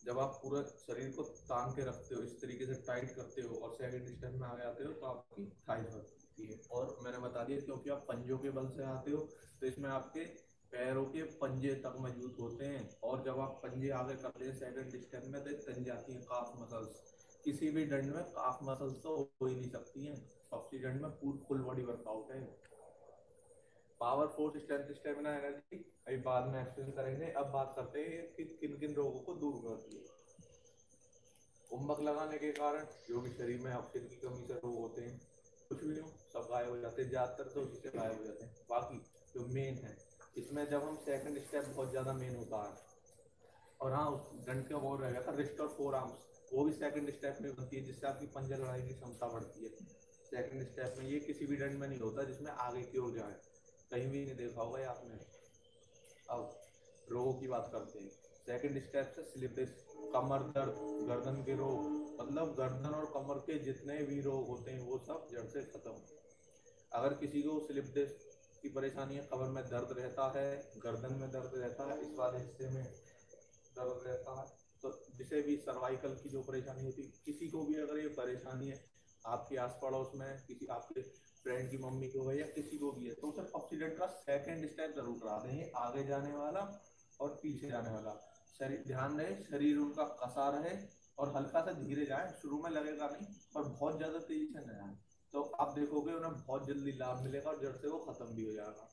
जब आप पूरा शरीर को तान के रखते हो, इस तरीके से टाइट करते हो और सेकंड स्टेप में आगे आते हो तो आपकी थाइस होती है। और मैंने बता दिया क्योंकि आप पंजों के बल से आते हो तो इसमें आपके पैरों के पंजे तक मजबूत होते हैं। और जब आप पंजे आगे करते हैं सेकंड स्टेप में तो तन जाती है काफ मसल्स। किसी भी दंड में काफ मसल्स तो हो ही नहीं सकती हैं। पप्सी दंड में फुल बॉडी वर्कआउट है। Power, force, strength, stamina, energy अभी बाद में एक्सप्लेन करेंगे। अब बात करते हैं कि किन किन रोगों को दूर करती है। कुंभक लगाने के कारण जो भी शरीर में ऑक्सीजन की कमी से रोग होते हैं, कुछ भी हो सब गायब हो जाते हैं, ज्यादातर तो उसी से गायब हो जाते हैं। बाकी जो मेन है इसमें जब हम सेकंड स्टेप बहुत ज़्यादा मेन होता है। और हाँ, उस दंड का वो रह गया था रिस्ट और फोर आर्म्स, वो भी सेकंड स्टेप में बनती है जिससे आपकी पंजा लड़ाई की क्षमता बढ़ती है। सेकंड स्टेप में ये किसी भी दंड में नहीं होता जिसमें आगे की ओर जाए, कहीं भी नहीं देखा होगा आपने। अब रोगों की बात करते हैं। सेकंड स्टेप से स्लिप डिस्क, कमर दर्द, गर्दन के रोग, मतलब गर्दन और कमर के जितने भी रोग होते हैं वो सब जड़ से खत्म। अगर किसी को स्लिप डिस्क की परेशानी है, कमर में दर्द रहता है, गर्दन में दर्द रहता है, इस वाले हिस्से में दर्द रहता है, तो जिसे भी सर्वाइकल की जो परेशानी होती है, किसी को भी अगर ये परेशानी है आपके आस पड़ोस में किसी आपके फ्रेंड की मम्मी को है या किसी को भी है, तो उसे पप्सी दंड का सेकंड स्टेप जरूर करा देंगे, आगे जाने वाला और पीछे जाने वाला। शरीर ध्यान रहे, शरीर उनका कसा रहे और हल्का सा धीरे जाए, शुरू में लगेगा नहीं और बहुत ज्यादा तेजी से न जाए, तो आप देखोगे उन्हें बहुत जल्दी लाभ मिलेगा और जड़ से वो खत्म भी हो जाएगा।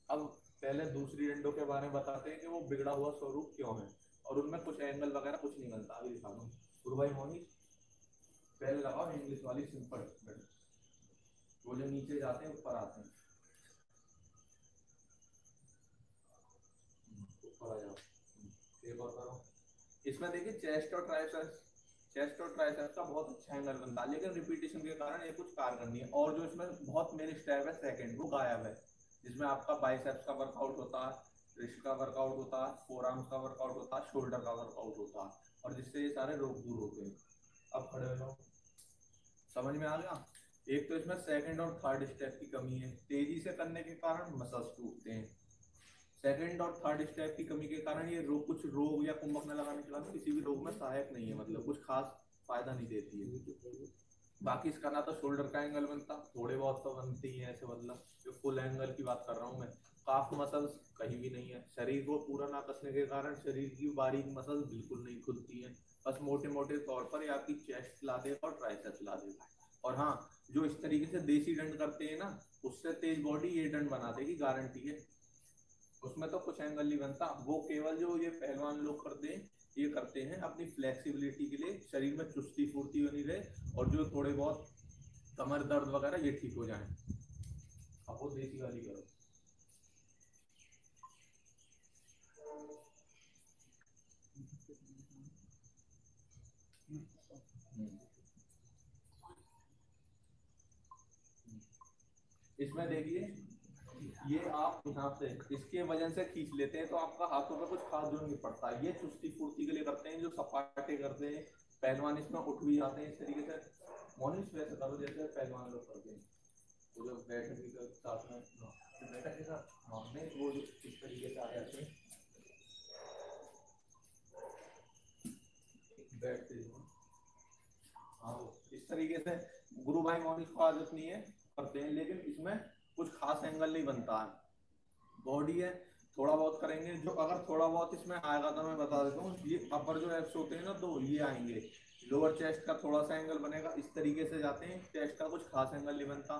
अब पहले दूसरी डंडों के बारे में बताते हैं कि वो बिगड़ा हुआ स्वरूप क्यों है और उनमें कुछ एंगल वगैरह कुछ नहीं मिलता। अभी दिखा दूँ गुरु भाई मोनी, पहले लगाओ इंग्लिश वाली सिंपल डंड, वो जो नीचे जाते हैं ऊपर आते हैं, ऊपर आ जाओ, एक और करो। इसमें देखिए चेस्ट और ट्राइसेप्स का बहुत अच्छा एंगल बनता है, लेकिन रिपीटेशन के कारण ये कुछ कारगर नहीं है। और जो इसमें बहुत मेन स्टेप है सेकंड, वो गायब है, जिसमें आपका बाइसेप्स का वर्कआउट होता है, रिस्ट का वर्कआउट होता है, फोर आर्म्स का वर्कआउट होता है, शोल्डर का वर्कआउट होता है, और जिससे ये सारे रोग दूर होते हैं। अब खड़े हो जाओ, समझ में आ गया। एक तो इसमें सेकंड और थर्ड स्टेप की कमी है, तेजी से करने के कारण मसल्स टूटते हैं। सेकंड और थर्ड स्टेप की कमी के कारण ये रोग, कुछ रोग या कुंभक न लगाने के बाद किसी भी रोग में सहायक नहीं है, मतलब कुछ खास फायदा नहीं देती है। बाकी इसका ना तो शोल्डर का एंगल बनता, थोड़े बहुत तो बनती है ऐसे, मतलब जो फुल एंगल की बात कर रहा हूँ मैं। काफ मसल्स कहीं भी नहीं है, शरीर को पूरा ना कसने के कारण शरीर की बारीक मसल्स बिल्कुल नहीं खुलती हैं, बस मोटे मोटे तौर पर ये आपकी चेस्ट ला देगा और ट्राइसेप्स ला देगा। और हाँ, जो इस तरीके से देसी दंड करते हैं ना, उससे तेज बॉडी ये दंड बना देगी, गारंटी है। उसमें तो कुछ एंगल नहीं बनता, वो केवल जो ये पहलवान लोग करते हैं, ये करते हैं अपनी फ्लेक्सिबिलिटी के लिए, शरीर में चुस्ती फुर्ती बनी रहे और जो थोड़े बहुत कमर दर्द वगैरह ये ठीक हो जाए। अब वो देसी वाली करो। इसमें देखिए ये आप यहाँ से इसके वजन से खींच लेते हैं तो आपका हाथों पे कुछ खास जोर नहीं पड़ता। ये चुस्ती फुर्ती के लिए करते हैं, जो सपाटे करते हैं पहलवान, इसमें उठ भी जाते हैं इस तरीके से। मॉर्निंग वैसे करो जैसे पहलवान लोग करते हैं, वो जो बैठक के साथ में बैठक के साथ नहीं, वो जो इस तरीके से आ जाते हैं बैठते हैं, हाँ इस तरीके से। गुरु भाई मॉर्निंग को आदत नहीं है, करते हैं, लेकिन इसमें कुछ खास एंगल नहीं बनता है। बॉडी है, थोड़ा बहुत करेंगे, जो अगर थोड़ा बहुत इसमें आएगा तो मैं बता देता हूँ, ये अपर जो एप्स होते हैं ना, तो ये आएंगे। लोअर चेस्ट का थोड़ा सा एंगल बनेगा, इस तरीके से जाते हैं, चेस्ट का कुछ खास एंगल नहीं बनता,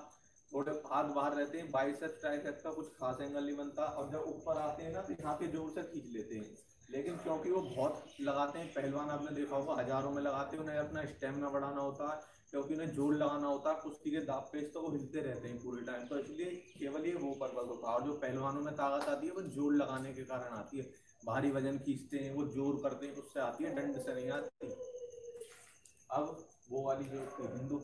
थोड़े हाथ बाहर रहते हैं, बाइसेप्स ट्राइसेप्स का कुछ खास एंगल नहीं बनता। और जब ऊपर आते हैं ना तो यहाँ पे जोर से खींच लेते हैं, लेकिन क्योंकि वो बहुत लगाते हैं पहलवान, आपने देखा होगा हजारों में लगाते हैं, उन्हें अपना स्टेमिना बढ़ाना होता है, क्योंकि उन्हें जोर लगाना होता है, कुश्ती के दांव पेच तो वो हिलते रहते हैं पूरे टाइम, तो इसलिए केवल ये वो पर्पज होता है। और जो पहलवानों में ताकत आती है वो जोर लगाने के कारण आती है, भारी वजन खींचते हैं, वो जोर करते हैं, उससे आती है, दंड से नहीं आती। अब वो वाली जो हिंदू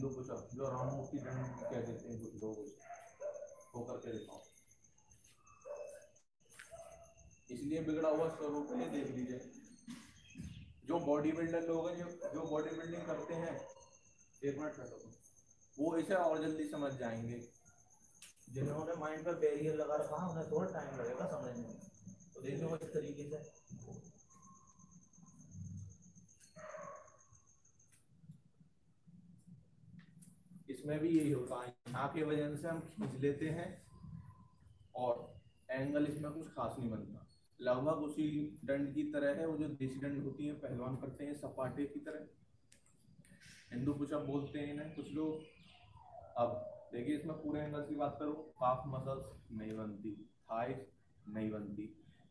पुशअप जो राममूर्ति दंड कह देते हैं कुछ लोग, वो करके दिखाओ। इसलिए बिगड़ा हुआ स्वरूप है, देख लीजिए। जो बॉडी बिल्डर लोग हैं, जो बॉडी बिल्डिंग करते हैं, एक मिनट हटो, वो इसे और जल्दी समझ जाएंगे। जिन्होंने माइंड पर बैरियर लगा रखा है उन्हें थोड़ा टाइम लगेगा समझने में। तो देखो इस तरीके से इसमें भी यही होता है, यहाँ के वजह से हम खींच लेते हैं और एंगल इसमें कुछ खास नहीं बनता। लगभग उसी दंड की तरह है, वो जो देसी दंड होती है पहलवान करते हैं सपाटे की तरह, हिंदू पुशअप बोलते हैं इन्हें कुछ लोग। अब देखिए इसमें पूरे एंगल्स की बात करूँ, काफ मसल्स नहीं बनती, थाइस नहीं बनती,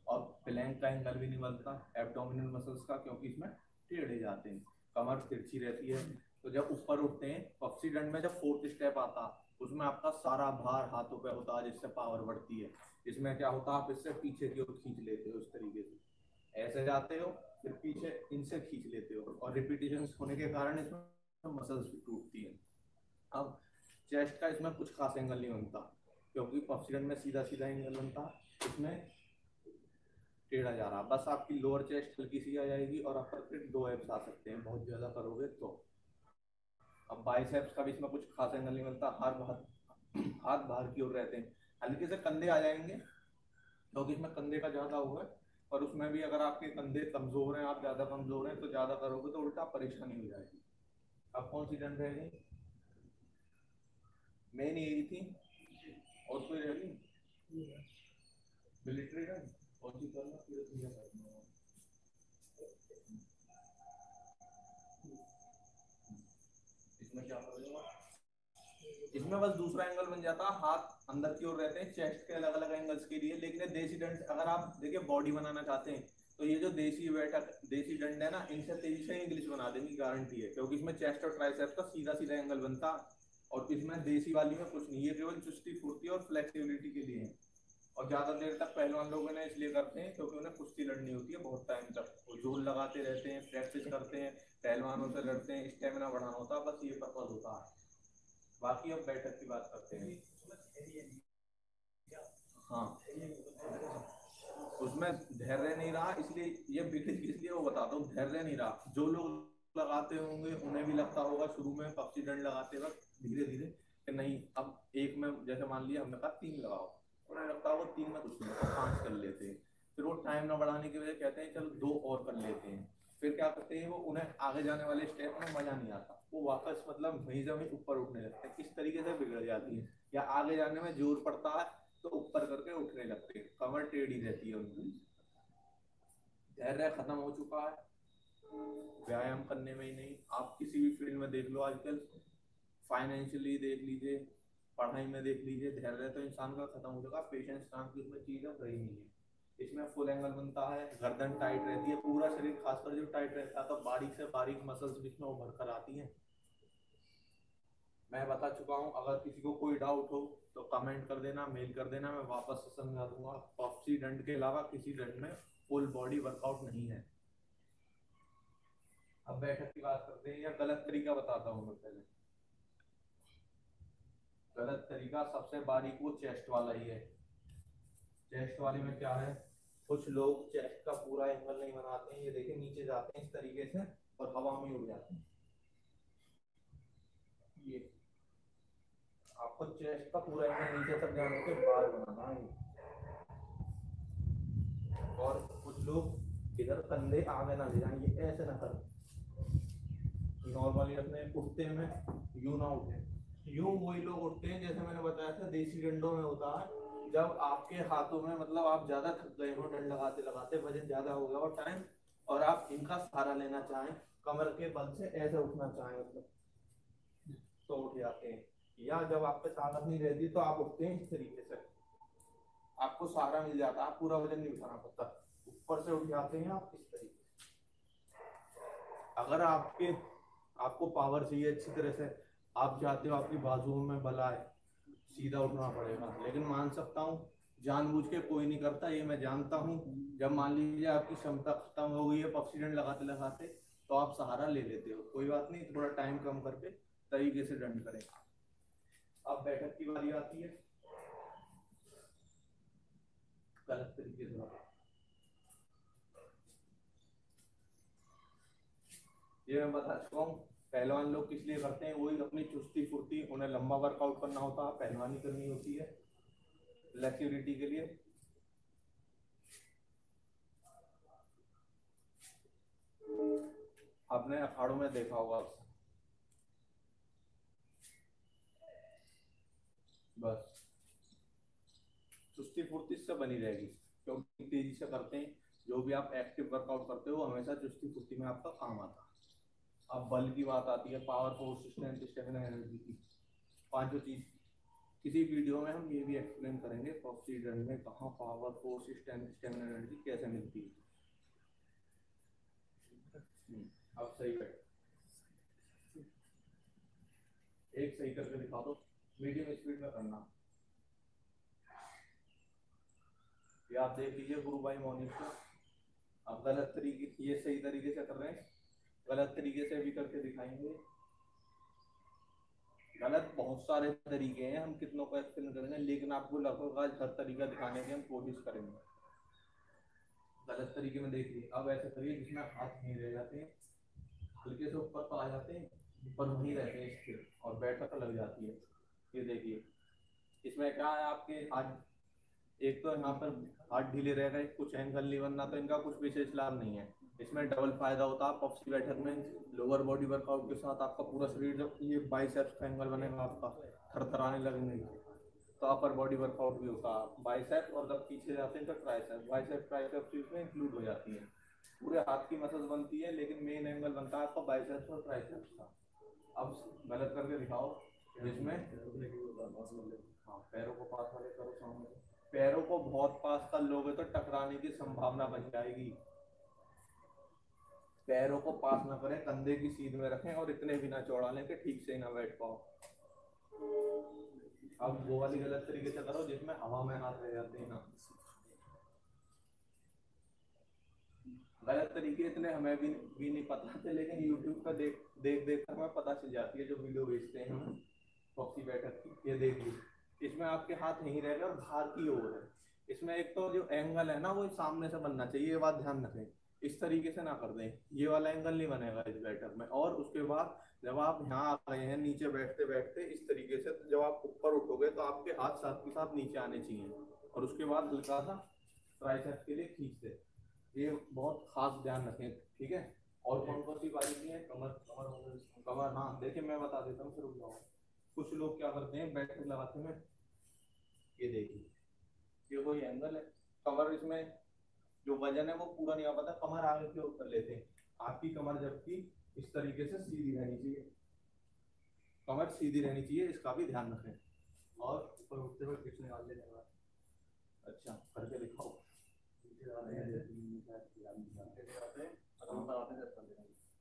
और प्लैंक का एंगल भी नहीं बनता एब्डोमिनल मसल्स का, क्योंकि इसमें टेढ़े जाते हैं, कमर तिरछी रहती है। तो जब ऊपर उठते हैं पक्षी दंड में, जब फोर्थ स्टेप आता उसमें आपका सारा भार हाथों पे होता है, जिससे पावर बढ़ती है। इसमें क्या होता है, आप इससे पीछे की ओर खींच लेते हो, इस तरीके से ऐसे जाते हो, फिर पीछे इनसे खींच लेते हो, और रिपीटेशन होने के कारण इसमें मसल्स भी टूटती है। अब चेस्ट का इसमें कुछ खास एंगल नहीं बनता, क्योंकि पक्षी दंड में सीधा सीधा एंगल बनता, इसमें टेढ़ा जा रहा। बस आपकी लोअर चेस्ट हल्की सी आ जाएगी और अपर फिर 2 एब्स आ सकते हैं, बहुत ज्यादा करोगे तो। अब बाइसेप्स का भी इसमें कुछ खास एंगल नहीं बनता, हाथ बाहर की ओर रहते हैं, हल्के से कंधे आ जाएंगे क्योंकि इसमें कंधे का ज्यादा हुआ है। और उसमें भी अगर आपके कंधे कमजोर हैं, आप ज्यादा कमजोर हैं, तो ज्यादा करोगे तो उल्टा परेशानी हो जाएगी। अब कौन सी दंड रह गई, मेन यही थी, और कोई रह गई मिलिट्री दंड, कौन सी करना इसमें क्या करेगा, इसमें बस दूसरा एंगल बन जाता, हाथ अंदर की ओर रहते हैं चेस्ट के अलग अलग एंगल्स के लिए। लेकिन देसी दंड अगर आप देखिए बॉडी बनाना चाहते हैं तो ये जो देसी दंड है ना, इनसे तेजी से इंग्लिश बना देंगी, गारंटी है, क्योंकि इसमें चेस्ट और ट्राइसेप्स का सीधा सीधा एंगल बनता, और इसमें देसी वाली में कुछ नहीं, ये केवल चुस्ती फुर्ती और फ्लेक्सिबिलिटी के लिए है। और ज्यादा देर तक पहलवान लोग इन्हें इसलिए करते हैं क्योंकि उन्हें कुश्ती लड़नी होती है बहुत टाइम तक, वो जोर लगाते रहते हैं, प्रैक्टिस करते हैं, पहलवानों से लड़ते हैं, स्टेमिना बढ़ाना होता है, बस ये पर्पज होता है। बाकी अब बैठक की बात करते हैं। हाँ, उसमें धैर्य नहीं रहा, इसलिए ये बिगड़ी, इसलिए वो बताता हूँ, धैर्य नहीं रहा। जो लोग लगाते होंगे उन्हें भी लगता होगा शुरू में पक्षी दंड लगाते वक्त धीरे धीरे कि नहीं, अब एक में जैसे मान लिया हमने कहा 3 लगाओ, उन्हें लगता है वो 3 में कुछ नहीं, तो 5 कर लेते हैं। फिर वो टाइम ना बढ़ाने की वजह कहते हैं चलो 2 और कर लेते हैं। फिर क्या करते हैं, वो उन्हें आगे जाने वाले स्टेप में मजा नहीं आता, वो वापस मतलब वहीं से वहीं ऊपर उठने लगते हैं, इस तरीके से बिगड़ जाती है। या आगे जाने में जोर पड़ता है तो ऊपर करके उठने लगते हैं, कमर टेढ़ी रहती है उनकी। धैर्य खत्म हो चुका है व्यायाम करने में ही नहीं, आप किसी भी फील्ड में देख लो आजकल, फाइनेंशियली देख लीजिए, पढ़ाई में देख लीजिए, धैर्य तो इंसान का खत्म हो चुका, पेशेंस नाम की उसमें चीज अब रही नहीं है। इसमें फुल एंगल बनता है, गर्दन टाइट रहती है, पूरा शरीर खासकर जो टाइट रहता है, तो बारीक से बारीक मसल्स बीच में उभर कर आती हैं। मैं बता चुका हूँ, अगर किसी को कोई डाउट हो तो कमेंट कर देना, मेल कर देना, मैं वापस से समझा दूंगा। पक्षी दंड के अलावा किसी दंड में फुल बॉडी वर्कआउट नहीं है। अब बैठक की बात करते हैं, या गलत तरीका बताता हूँ मैं पहले। गलत तरीका सबसे बारीक वो चेस्ट वाला ही है। चेस्ट वाले में क्या है, कुछ लोग चेस्ट का पूरा एंगल नहीं बनाते हैं, ये देखिए नीचे जाते हैं इस तरीके से और हवा में उड़ जाते हैं। ये आपको चेस्ट का पूरा एंगल नीचे तक जाने के बाद बनाना है। और कुछ लोग इधर कंधे आगे ना ले जाएं, ये ऐसे ना करें, नॉर्मली अपने उठते में यूं ना उठे। यूं वही लोग उठते हैं जैसे मैंने बताया था देसी डंडों में होता है, जब आपके हाथों में मतलब आप ज्यादा थक गए हो डंड लगाते लगाते, वजन ज्यादा हो गया हो टाइम, और आप इनका सहारा लेना चाहें, कमर के बल से ऐसे उठना चाहें, मतलब तो उठ जाते हैं। या जब आप पे ताकत नहीं रहती तो आप उठते हैं इस तरीके से, आपको सहारा मिल जाता है, आप पूरा वजन नहीं उठाना पड़ता, ऊपर से उठ जाते हैं आप इस तरीके से। अगर आपको पावर चाहिए अच्छी तरह से, आप चाहते हो आपकी बाजुओं में बल आए, सीधा उठना पड़ेगा। लेकिन मान सकता हूँ जानबूझ के कोई नहीं करता, ये मैं जानता हूँ। जब मान लीजिए आपकी क्षमता खत्म हो गई है पक्षी दंड लगाते लगाते, तो आप सहारा ले लेते हो, कोई बात नहीं, थोड़ा टाइम कम करके तरीके से दंड करें। अब बैठक की बारी आती है, गलत तरीके से ये मैं बता चुका हूँ। पहलवान लोग किस लिए करते हैं, वही अपनी चुस्ती फुर्ती, उन्हें लंबा वर्कआउट करना होता है, पहलवानी करनी होती है फ्लेक्सिबिलिटी के लिए। आपने अखाड़ों में देखा होगा, बस चुस्ती फुर्ती से बनी रहेगी, क्योंकि तेजी से करते हैं। जो भी आप एक्टिव वर्कआउट करते हो हमेशा चुस्ती फुर्ती में आपका काम आता है। अब बल की बात आती है, power, force, strength, stamina, energy की पांचों चीज किसी वीडियो में हम ये भी एक्सप्लेन करेंगे प्रॉक्सी रन में कहाँ power, force, strength, stamina, energy कैसे मिलती है। अब सही है, एक सही करके दिखा दो, मीडियम स्पीड में करना। ये आप देख लीजिए गुरु भाई मॉर्निंग को, आप गलत तरीके, ये सही तरीके से कर रहे हैं, गलत तरीके से भी करके दिखाएंगे। गलत बहुत सारे तरीके हैं, हम कितनों को एक्सप्लेन करेंगे, लेकिन आपको लगभग आज हर तरीका दिखाने की हम कोशिश करेंगे। गलत तरीके में देखिए, अब ऐसे करिए जिसमें हाथ नहीं रह जाते हैं, हल्के से ऊपर तो आ जाते हैं, ऊपर वहीं रहते हैं स्थिर, और बैठक लग जाती है। ये देखिए इसमें क्या है, आपके हाथ एक तो यहाँ पर हाथ ढीले रह गए, कुछ एंगल नहीं बनना, तो इनका कुछ विशेष लाभ नहीं है। इसमें डबल फायदा होता है पॉप्सी बैठक में, लोअर बॉडी वर्कआउट के साथ आपका पूरा शरीर, जब ये बाइसेप्स का एंगल बनेगा आपका थरथराने लगेंगे, तो अपर बॉडी वर्कआउट भी होता है बाइसेप्स, और जब पीछे जाते हैं तो ट्राइसेप्स, बाइसेप्स ट्राइसेप्स इसमें इंक्लूड हो जाती है। पूरे हाथ की मसल्स बनती है, लेकिन मेन एंगल बनता है आपका बाइसेप्स और ट्राइसेप्स का। अब गलत करके दिखाओ जिसमें, हाँ पैरों को पास वाले करो सामने, पैरों को बहुत पास कर लोगे तो टकराने की संभावना बन जाएगी। पैरों को पास ना करें, कंधे की सीध में रखें, और इतने भी ना चौड़ा लें कि ठीक से ना बैठ पाओ। अब वो वाली गलत तरीके से करो जिसमें हवा में हाथ रह जाते हैं ना, गलत तरीके इतने हमें भी नहीं पता थे, लेकिन यूट्यूब का देख कर हमें पता चल जाती है, जो वीडियो भेजते हैं हम प्रॉक्सी बैठक की। ये देखिए इसमें आपके हाथ नहीं रहेगा और बाहर की ओर है। इसमें एक तो जो एंगल है ना वो सामने से बनना चाहिए, ये बात ध्यान रखें, इस तरीके से ना कर दें, ये वाला एंगल नहीं बनेगा इस बैठक में। और उसके बाद जब आप यहाँ आ गए हैं नीचे बैठते बैठते इस तरीके से, जब आप ऊपर उठोगे तो आपके हाथ साथ के साथ नीचे आने चाहिए, और उसके बाद हल्का सा ट्राइसेप के लिए खींच दे। ये बहुत खास ध्यान रखें, ठीक है। और कौन कौन सी बारीकी है, कमर, हाँ देखिए मैं बता देता हूँ, फिर जाओ। कुछ लोग क्या करते हैं बैठक लगाते हैं, ये देखिए ये कोई एंगल है, कमर इसमें जो वजन है वो पूरा नहीं आ पाता, कमर आगे की ओर कर लेते हैं। आपकी कमर जबकि इस तरीके से सीधी रहनी चाहिए, कमर सीधी रहनी चाहिए, इसका भी ध्यान रखें। और ऊपर उठते हुए किसने निकाल लेने, अच्छा करके दिखाओ।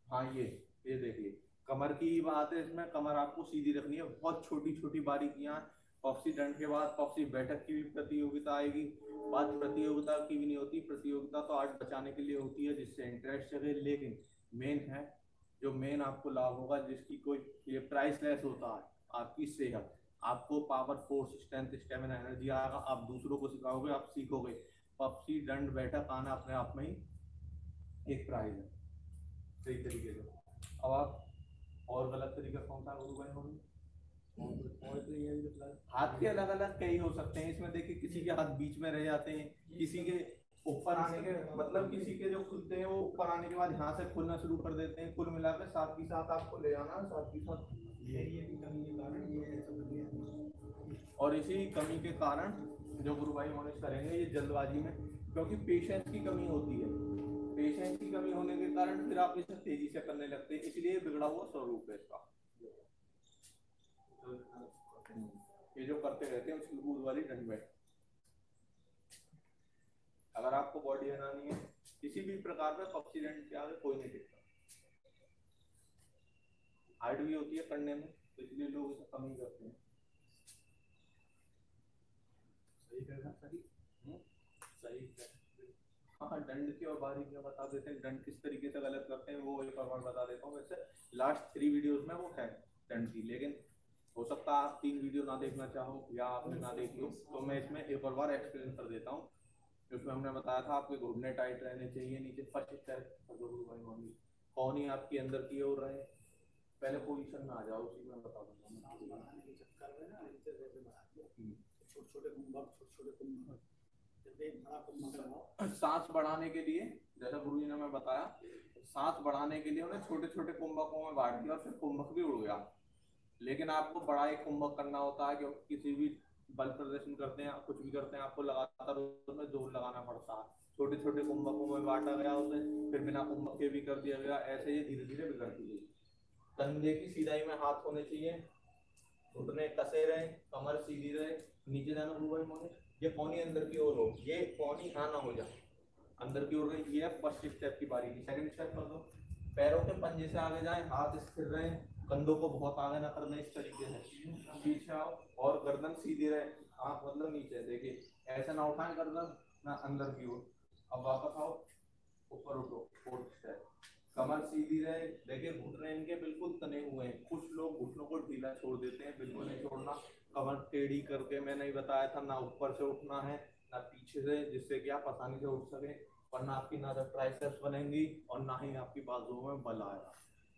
हाँ ये देखिए कमर की बात है, इसमें कमर आपको सीधी रखनी है। बहुत छोटी छोटी बारीकियां, पॉप्सी दंड के बाद पॉप्सी बैठक की भी प्रतियोगिता आएगी। बात प्रतियोगिता की भी नहीं होती, प्रतियोगिता तो आज बचाने के लिए होती है जिससे इंटरेस्ट जगे, लेकिन मेन है जो मेन आपको लाभ होगा, जिसकी कोई ये प्राइसलेस होता है, आपकी सेहत। आपको power, force, strength, stamina, energy आएगा, आप दूसरों को सिखाओगे, आप सीखोगे। पॉप्सी दंड बैठक आना अपने आप में ही एक प्राइज है, सही तरीके से। अब आप और गलत तरीका कौन सा गुरु भाई होंगे, हाथ के अलग अलग कई हो सकते हैं इसमें। देखिए किसी के हाथ बीच में रह जाते हैं, किसी के ऊपर आने के मतलब किसी के जो खुलते हैं वो ऊपर आने के बाद यहाँ से खुलना शुरू कर देते हैं। कुल मिलाकर साथ ही साथ आपको ले जाना, साथ ही साथ ये भी कमी के कारण ये, और इसी कमी के कारण जो गुरु भाई मॉनिटर करेंगे ये जल्दबाजी में, क्योंकि पेशेंस की कमी होती है। पेशेंस की कमी होने के कारण फिर आप इसे तेजी से करने लगते हैं, इसलिए बिगड़ा हुआ स्वरूप है इसका। ये जो करते रहते हैं उसकी कूद वाली दंड बैठ। अगर आपको बॉडी बनानी है किसी भी प्रकार में, पॉप्सी दंड के आगे कोई नहीं टिकता। हार्ड भी होती है करने में, तो इसलिए लोग इसे कम ही करते हैं। सही करना, सही हाँ दंड की और बारीकियां बता देते हैं, दंड किस तरीके से गलत करते हैं वो एक बार बता देता हूँ। वैसे लास्ट 3 वीडियोस में वो है दंड की, लेकिन हो सकता है आप 3 वीडियो ना देखना चाहो या आपने ना देखी हो, तो मैं इसमें एक और बार एक्सप्लेन कर देता हूँ। उसमें हमने बताया था आपके घुटने टाइट रहने चाहिए, नीचे फर्स्ट स्टेप कौन ही आपकी अंदर की ओर रहे। पहले पोजीशन में आ जाओ, उसी में बता दूंगा। सांस बढ़ाने के लिए, जैसा गुरुजी ने मैं बताया, सांस बढ़ाने के लिए उन्हें छोटे छोटे कुंभकों में बांट दिया और फिर कुंभक भी उड़ गया। लेकिन आपको बड़ा एक कुंभक करना होता है, क्योंकि किसी भी बल प्रदर्शन करते हैं, कुछ भी करते हैं, आपको लगातार उसमें जोर लगाना पड़ता है। छोटे छोटे कुंभकों में बांटा गया उसे, फिर बिना कुंभक के भी कर दिया गया। ऐसे ही धीरे धीरे बिगड़ती गई। कंधे की सीधाई में हाथ होने चाहिए, घुटने कसे रहे, कमर सीधी रहे, नीचे जाना हुआ मोने। ये पौनी अंदर की ओर हो, ये पौनी हाँ ना हो जाए, अंदर की ओर रही। ये फर्स्ट स्टेप की बारी। सेकंड स्टेप कर दो, पैरों के पंजे से आगे जाए, हाथ स्थिर रहे, कंधों को बहुत आगे ना करना, इस तरीके से पीछे आओ और गर्दन सीधी रहे, आंख मतलब नीचे। देखिए ऐसा ना उठाएं गर्दन ना अंदर की ओर। अब वापस आओ, ऊपर उठो, फोर्थ स्टेप, कमर सीधी रहे। देखिए घुटने इनके बिल्कुल तने हुए हैं। कुछ लोग घुटनों को ढीला छोड़ देते हैं, बिल्कुल नहीं छोड़ना। कमर टेढ़ी करके, मैंने बताया था, ना ऊपर से उठना है ना पीछे से, जिससे कि आप आसानी से उठ सके, वरना आपकी ना तो ट्राइसेप्स बनेंगी और ना ही आपकी बाजुओं में बल आएगा।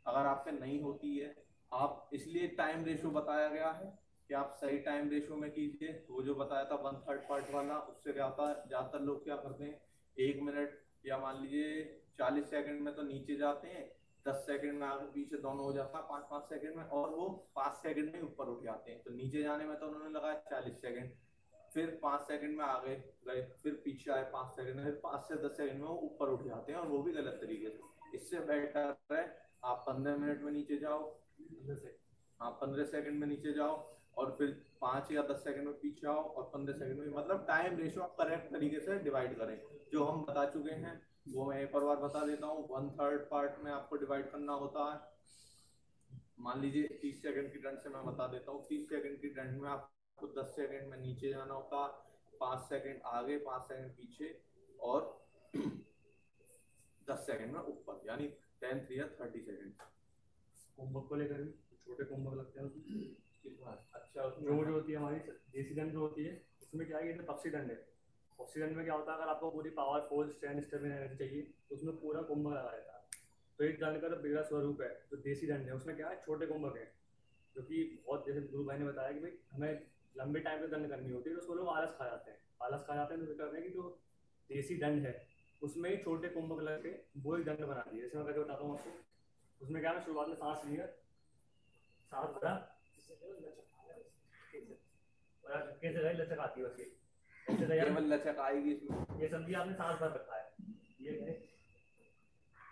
अगर आपसे नहीं होती है, आप, इसलिए टाइम रेशो बताया गया है कि आप सही टाइम रेशो में कीजिए। वो जो बताया था 1/3 पार्ट वाला, उससे क्या होता है, ज्यादातर लोग क्या करते हैं, 1 मिनट या मान लीजिए 40 सेकंड में तो नीचे जाते हैं, 10 सेकंड में आगे पीछे दोनों हो जाता है 5-5 सेकंड में, और वो 5 सेकंड में ऊपर उठ जाते हैं। तो नीचे जाने में तो उन्होंने लगाया 40 सेकंड, फिर 5 सेकंड में आगे गए, फिर पीछे आए 5 सेकंड में, फिर 5 से 10 सेकंड में वो ऊपर उठ जाते हैं, और वो भी गलत तरीके से। इससे बेटर है आप 15 मिनट में नीचे जाओ, आप 15 सेकंड में नीचे जाओ, और फिर 5 या 10 सेकंड में पीछे आओ, और 15 सेकंड में, मतलब टाइम रेशो आप करेक्ट तरीके से डिवाइड करें। जो हम बता चुके हैं वो मैं एक और बार बता देता हूँ। 1/3 पार्ट में आपको डिवाइड करना होता है। मान लीजिए 30 सेकंड की डंड से मैं बता देता हूँ। 30 सेकंड की डंड में आपको 10 सेकंड में नीचे जाना होता है, 5 सेकंड आगे, 5 सेकंड पीछे, और 10 सेकंड में ऊपर, यानी 10 3 30 सेकंड। कुंभक को लेकर भी छोटे कुंभक लगते हैं उसमें। अच्छा, जो होती है हमारी देसी डंड जो होती है, उसमें क्या है, ये पक्षी डंड है। पक्षी डंड में क्या होता है, अगर आपको पूरी पावर, फोर्स, स्टैंड, स्टेमिना चाहिए तो उसमें पूरा कुंभक लगा रहता है। तो एक दंड का तो बिगड़ा स्वरूप है, जो देसी दंड है उसमें क्या है, छोटे कुंभक है, जो कि बहुत, जैसे गुरु भाई ने बताया कि भाई हमें लंबे टाइम पे दंड करनी होती है, तो उसको लोग आलस खा जाते हैं। आलस खा जाते हैं तो करते हैं कि जो देसी दंड है उसमें ही छोटे कुंभक लग के वो एक दंड बना दिए। जैसे मैं करके बताता हूँ आपको। उसमें क्या है, शुरुआत में सांस लिया, सांस भरा, कैसे लचक आती है उसकी, केवल लचक आएगी इसमें। ये समझिए आपने सांस भर रखा है, ये है,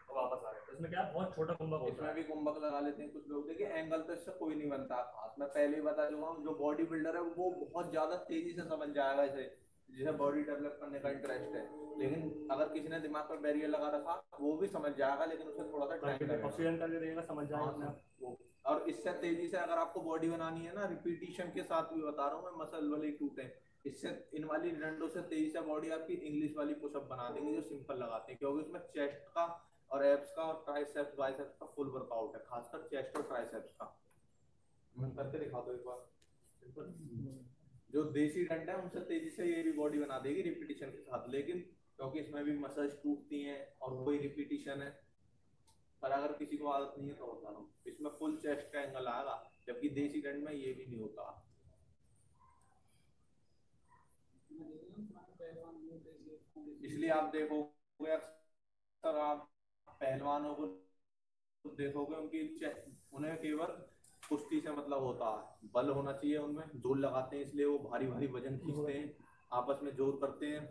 और वापस आ गए। इसमें क्या बहुत छोटा कुंभक होता है। इसमें भी कुंभक लगा लेते हैं कुछ लोग। देखिए एंगल तो इससे कोई नहीं बनता हाथ में, पहले ही बता दूंगा। जो बॉडी बिल्डर है वो बहुत ज्यादा तेजी से समझ जाएगा इसे, जिसे बॉडी डेवलप करने का इंटरेस्ट है। लेकिन अगर किसी ने दिमाग पर बैरियर लगा रखा, वो भी समझ जाएगा, लेकिन उसे थोड़ा सा टाइम लगेगा। ऑक्सीजन करके देगा, समझ जाएगा वो। और इससे तेजी से अगर आपको बॉडी बनानी है ना, रिपीटिशन के साथ भी बता रहा हूँ मैं, मसल वाले टूटे, इससे इन वाली डंडों से तेजी से बॉडी आपकी इंग्लिश वाली पुशअप बना देंगे, जो सिंपल लगाते हैं, क्योंकि उसमें चेस्ट का और एब्स का और ट्राइसेप्स बाइसेप्स का फुल वर्कआउट है, खासकर चेस्ट और ट्राइसेप्स का। मैं करके दिखा दो एक बार। जो देसी डंडा है उनसे तेजी से ये भी बॉडी बना देगी रिपीटिशन के साथ, लेकिन क्योंकि इसमें भी मसल्स टूटती हैं और वही रिपीटिशन है। पर अगर किसी को आदत नहीं है तो बता रहा हूँ, इसमें फुल चेस्ट का एंगल आएगा, जबकि देसी डंड में ये भी नहीं होता। इसलिए आप देखोगे अक्सर आप पहलवानों को देखोगे, उन्हें केवल कुश्ती से मतलब होता है, बल होना चाहिए उनमें, जोर लगाते हैं, इसलिए वो भारी भारी वजन खींचते हैं, आपस में जोर करते हैं,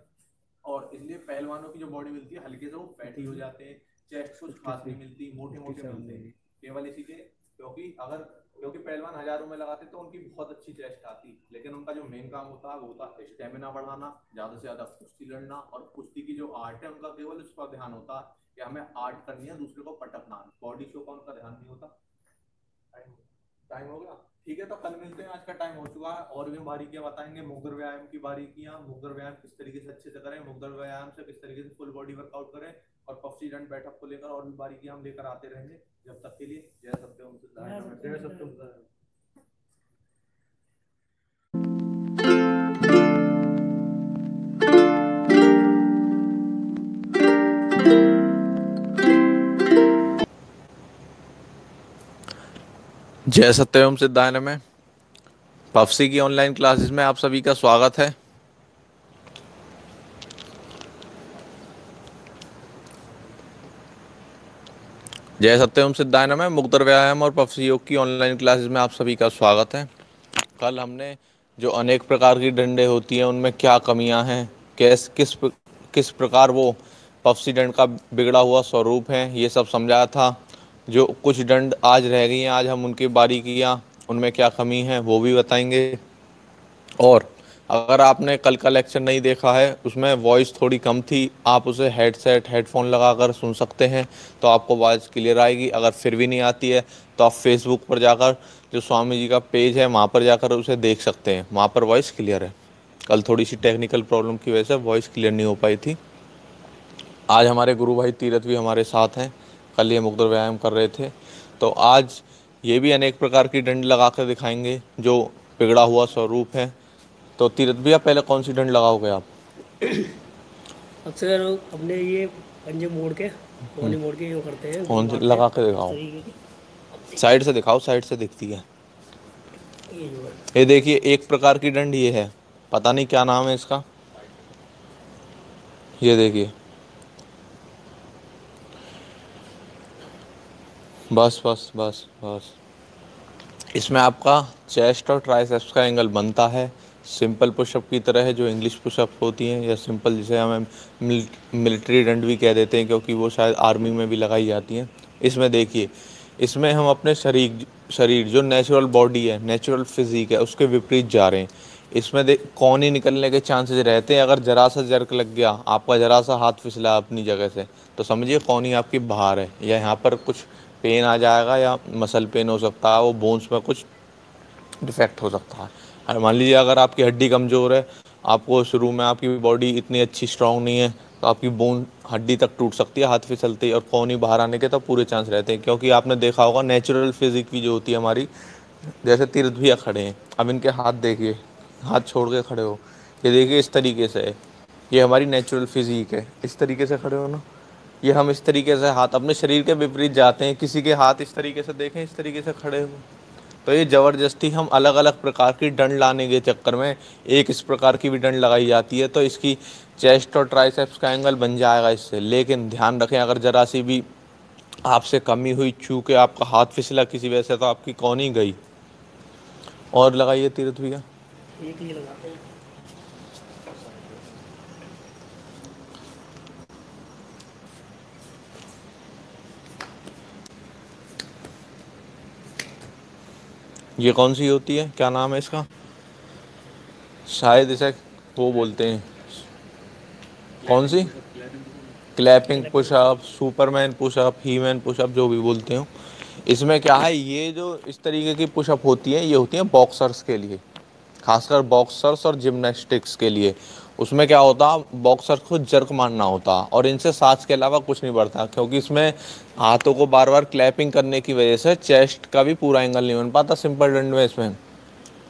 और इसलिए पहलवानों की जो बॉडी मिलती है हल्के से वो फैटी हो जाते हैं, चेस्ट कुछ खास नहीं मिलती, मोटे मोटे मिलते हैं, केवल इसी के। क्योंकि पहलवान हजारों में लगाते तो उनकी बहुत अच्छी चेस्ट आती, लेकिन उनका जो मेन काम होता है वो होता है स्टेमिना बढ़ाना, ज्यादा से ज्यादा कुश्ती लड़ना, और कुश्ती की जो आर्ट है उनका केवल उस पर ध्यान होता है कि हमें आर्ट करनी है, दूसरे को पटकना है, बॉडी शो का उनका ध्यान नहीं होता। टाइम हो गया, ठीक है, तो कल मिलते हैं, आज का टाइम हो चुका है। और भी बारीकियां बताएंगे, मुद्गर व्यायाम की बारीकियां, मुद्गर व्यायाम किस तरीके से अच्छे से करें, मुद्गर व्यायाम से किस तरीके से फुल बॉडी वर्कआउट करें, और पक्षी दंड बैठक को लेकर और भी बारीकियां हम लेकर आते रहेंगे। जब तक के लिए जय सत्यम सिद्धार्थ। जय सत्यम सिद्धायन में पफसी की ऑनलाइन क्लासेस में आप सभी का स्वागत है। जय सत्यम सिद्धायन में मुक्तर व्यायाम और पफसी योग की ऑनलाइन क्लासेस में आप सभी का स्वागत है। कल हमने जो अनेक प्रकार की डंडे होती हैं उनमें क्या कमियां हैं, किस प्रकार वो पफसी दंड का बिगड़ा हुआ स्वरूप है, ये सब समझाया था। जो कुछ दंड आज रह गई हैं, आज हम उनकी बारीकियां, उनमें क्या कमी है वो भी बताएंगे। और अगर आपने कल का लेक्चर नहीं देखा है, उसमें वॉइस थोड़ी कम थी, आप उसे हेडफोन लगाकर सुन सकते हैं तो आपको वॉइस क्लियर आएगी। अगर फिर भी नहीं आती है तो आप फेसबुक पर जाकर जो स्वामी जी का पेज है वहाँ पर जाकर उसे देख सकते हैं, वहाँ पर वॉइस क्लियर है। कल थोड़ी सी टेक्निकल प्रॉब्लम की वजह से वॉइस क्लियर नहीं हो पाई थी। आज हमारे गुरु भाई तीरथ भी हमारे साथ हैं, कल ये मुक्तर व्यायाम कर रहे थे, तो आज ये भी अनेक प्रकार की डंड लगा कर दिखाएंगे जो बिगड़ा हुआ स्वरूप है। तो तीरथ भैया पहले कौन सी डंड लगाओगे आप? अक्सर अपने ये पंजे मोड़ के ये करते हैं। कौन सी लगा के दिखाओ? साइड से दिखाओ, साइड से दिखती है। ये देखिए एक प्रकार की डंड ये है, पता नहीं क्या नाम है इसका। ये देखिए, बस इसमें आपका चेस्ट और ट्राइसेप्स का एंगल बनता है। सिंपल पुशअप की तरह है जो इंग्लिश पुशअप होती हैं, या सिंपल जिसे हमें मिलिट्री डंड भी कह देते हैं क्योंकि वो शायद आर्मी में भी लगाई जाती हैं। इसमें देखिए, इसमें हम अपने शरीर जो नेचुरल बॉडी है, नेचुरल फिजिक है, उसके विपरीत जा रहे हैं। इसमें कौन ही निकलने के चांसेस रहते हैं। अगर जरा सा जर्क लग गया, आपका जरा सा हाथ फिसला अपनी जगह से, तो समझिए कौन ही आपकी बाहर है, या यहाँ पर कुछ पेन आ जाएगा, या मसल पेन हो सकता है, वो बोन्स में कुछ डिफेक्ट हो सकता है। और मान लीजिए अगर आपकी हड्डी कमज़ोर है, आपको शुरू में आपकी बॉडी इतनी अच्छी स्ट्रांग नहीं है, तो आपकी बोन हड्डी तक टूट सकती है हाथ फिसलते ही, और कौन ही बाहर आने के तो पूरे चांस रहते हैं। क्योंकि आपने देखा होगा नेचुरल फिजिक भी जो होती है हमारी, जैसे तीरथ भैया खड़े हैं, अब इनके हाथ देखिए, हाथ छोड़ के खड़े हो, ये देखिए इस तरीके से है, ये हमारी नेचुरल फिजिक है। इस तरीके से खड़े हो ना, ये हम इस तरीके से हाथ अपने शरीर के विपरीत जाते हैं। किसी के हाथ इस तरीके से देखें, इस तरीके से खड़े हो, तो ये ज़बरदस्ती हम अलग अलग प्रकार की डंड लाने के चक्कर में एक इस प्रकार की भी डंड लगाई जाती है, तो इसकी चेस्ट और ट्राइसेप्स का एंगल बन जाएगा इससे। लेकिन ध्यान रखें, अगर ज़रा सी भी आपसे कमी हुई, चूके आपका हाथ फिसला किसी वजह से, तो आपकी कौन ही गई। और लगाइए तीरथ भैया। एक ही लगाते हैं। ये कौन सी होती है, क्या नाम है इसका? शायद इसे वो बोलते हैं, कौन सी? Clapping pushup, Superman pushup, He Man pushup, जो भी बोलते हो। इसमें क्या है, ये जो इस तरीके की पुशअप होती हैं, ये होती हैं बॉक्सर्स के लिए, खासकर बॉक्सर्स और जिम्नास्टिक्स के लिए। उसमें क्या होता, बॉक्सर को जर्क मारना होता, और इनसे सांस के अलावा कुछ नहीं बढ़ता, क्योंकि इसमें हाथों को बार बार क्लैपिंग करने की वजह से चेस्ट का भी पूरा एंगल नहीं बन पाता सिंपल डंड में इसमें,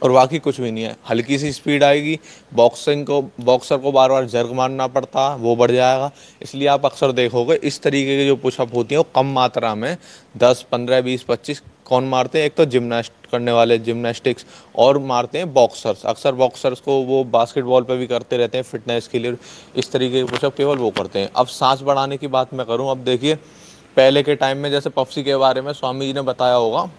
और बाकी कुछ भी नहीं है। हल्की सी स्पीड आएगी, बॉक्सर को बार बार जर्क मारना पड़ता, वो बढ़ जाएगा। इसलिए आप अक्सर देखोगे इस तरीके की जो पुशअप होती हैं वो कम मात्रा में 10, 15, 20, 25 कौन मारते हैं, एक तो जिम्नास्ट करने वाले जिम्नास्टिक्स, और मारते हैं बॉक्सर्स। अक्सर बॉक्सर्स को वो बास्केटबॉल पे भी करते रहते हैं फिटनेस के लिए, इस तरीके की पुशअप केवल वो करते हैं। अब सांस बढ़ाने की बात मैं करूँ, अब देखिए पहले के टाइम में जैसे पफसी के बारे में स्वामी जी ने बताया होगा,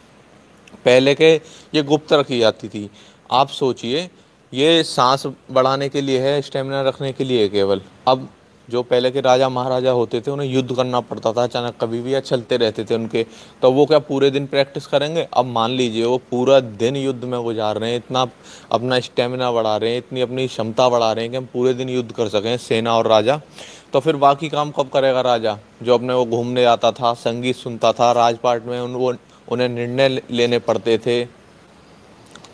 पहले के ये गुप्त रखी जाती थी। आप सोचिए, ये सांस बढ़ाने के लिए है, स्टेमिना रखने के लिए केवल। अब जो पहले के राजा महाराजा होते थे, उन्हें युद्ध करना पड़ता था अचानक कभी भी, या चलते रहते थे उनके, तो वो क्या पूरे दिन प्रैक्टिस करेंगे? अब मान लीजिए वो पूरा दिन युद्ध में गुजार रहे हैं, इतना अपना स्टेमिना बढ़ा रहे हैं, इतनी अपनी क्षमता बढ़ा रहे हैं कि हम पूरे दिन युद्ध कर सकें, सेना और राजा। तो फिर बाकी काम कब करेगा राजा? जो अपने वो घूमने जाता था, संगीत सुनता था, राजपाट में उन्हें निर्णय लेने पड़ते थे,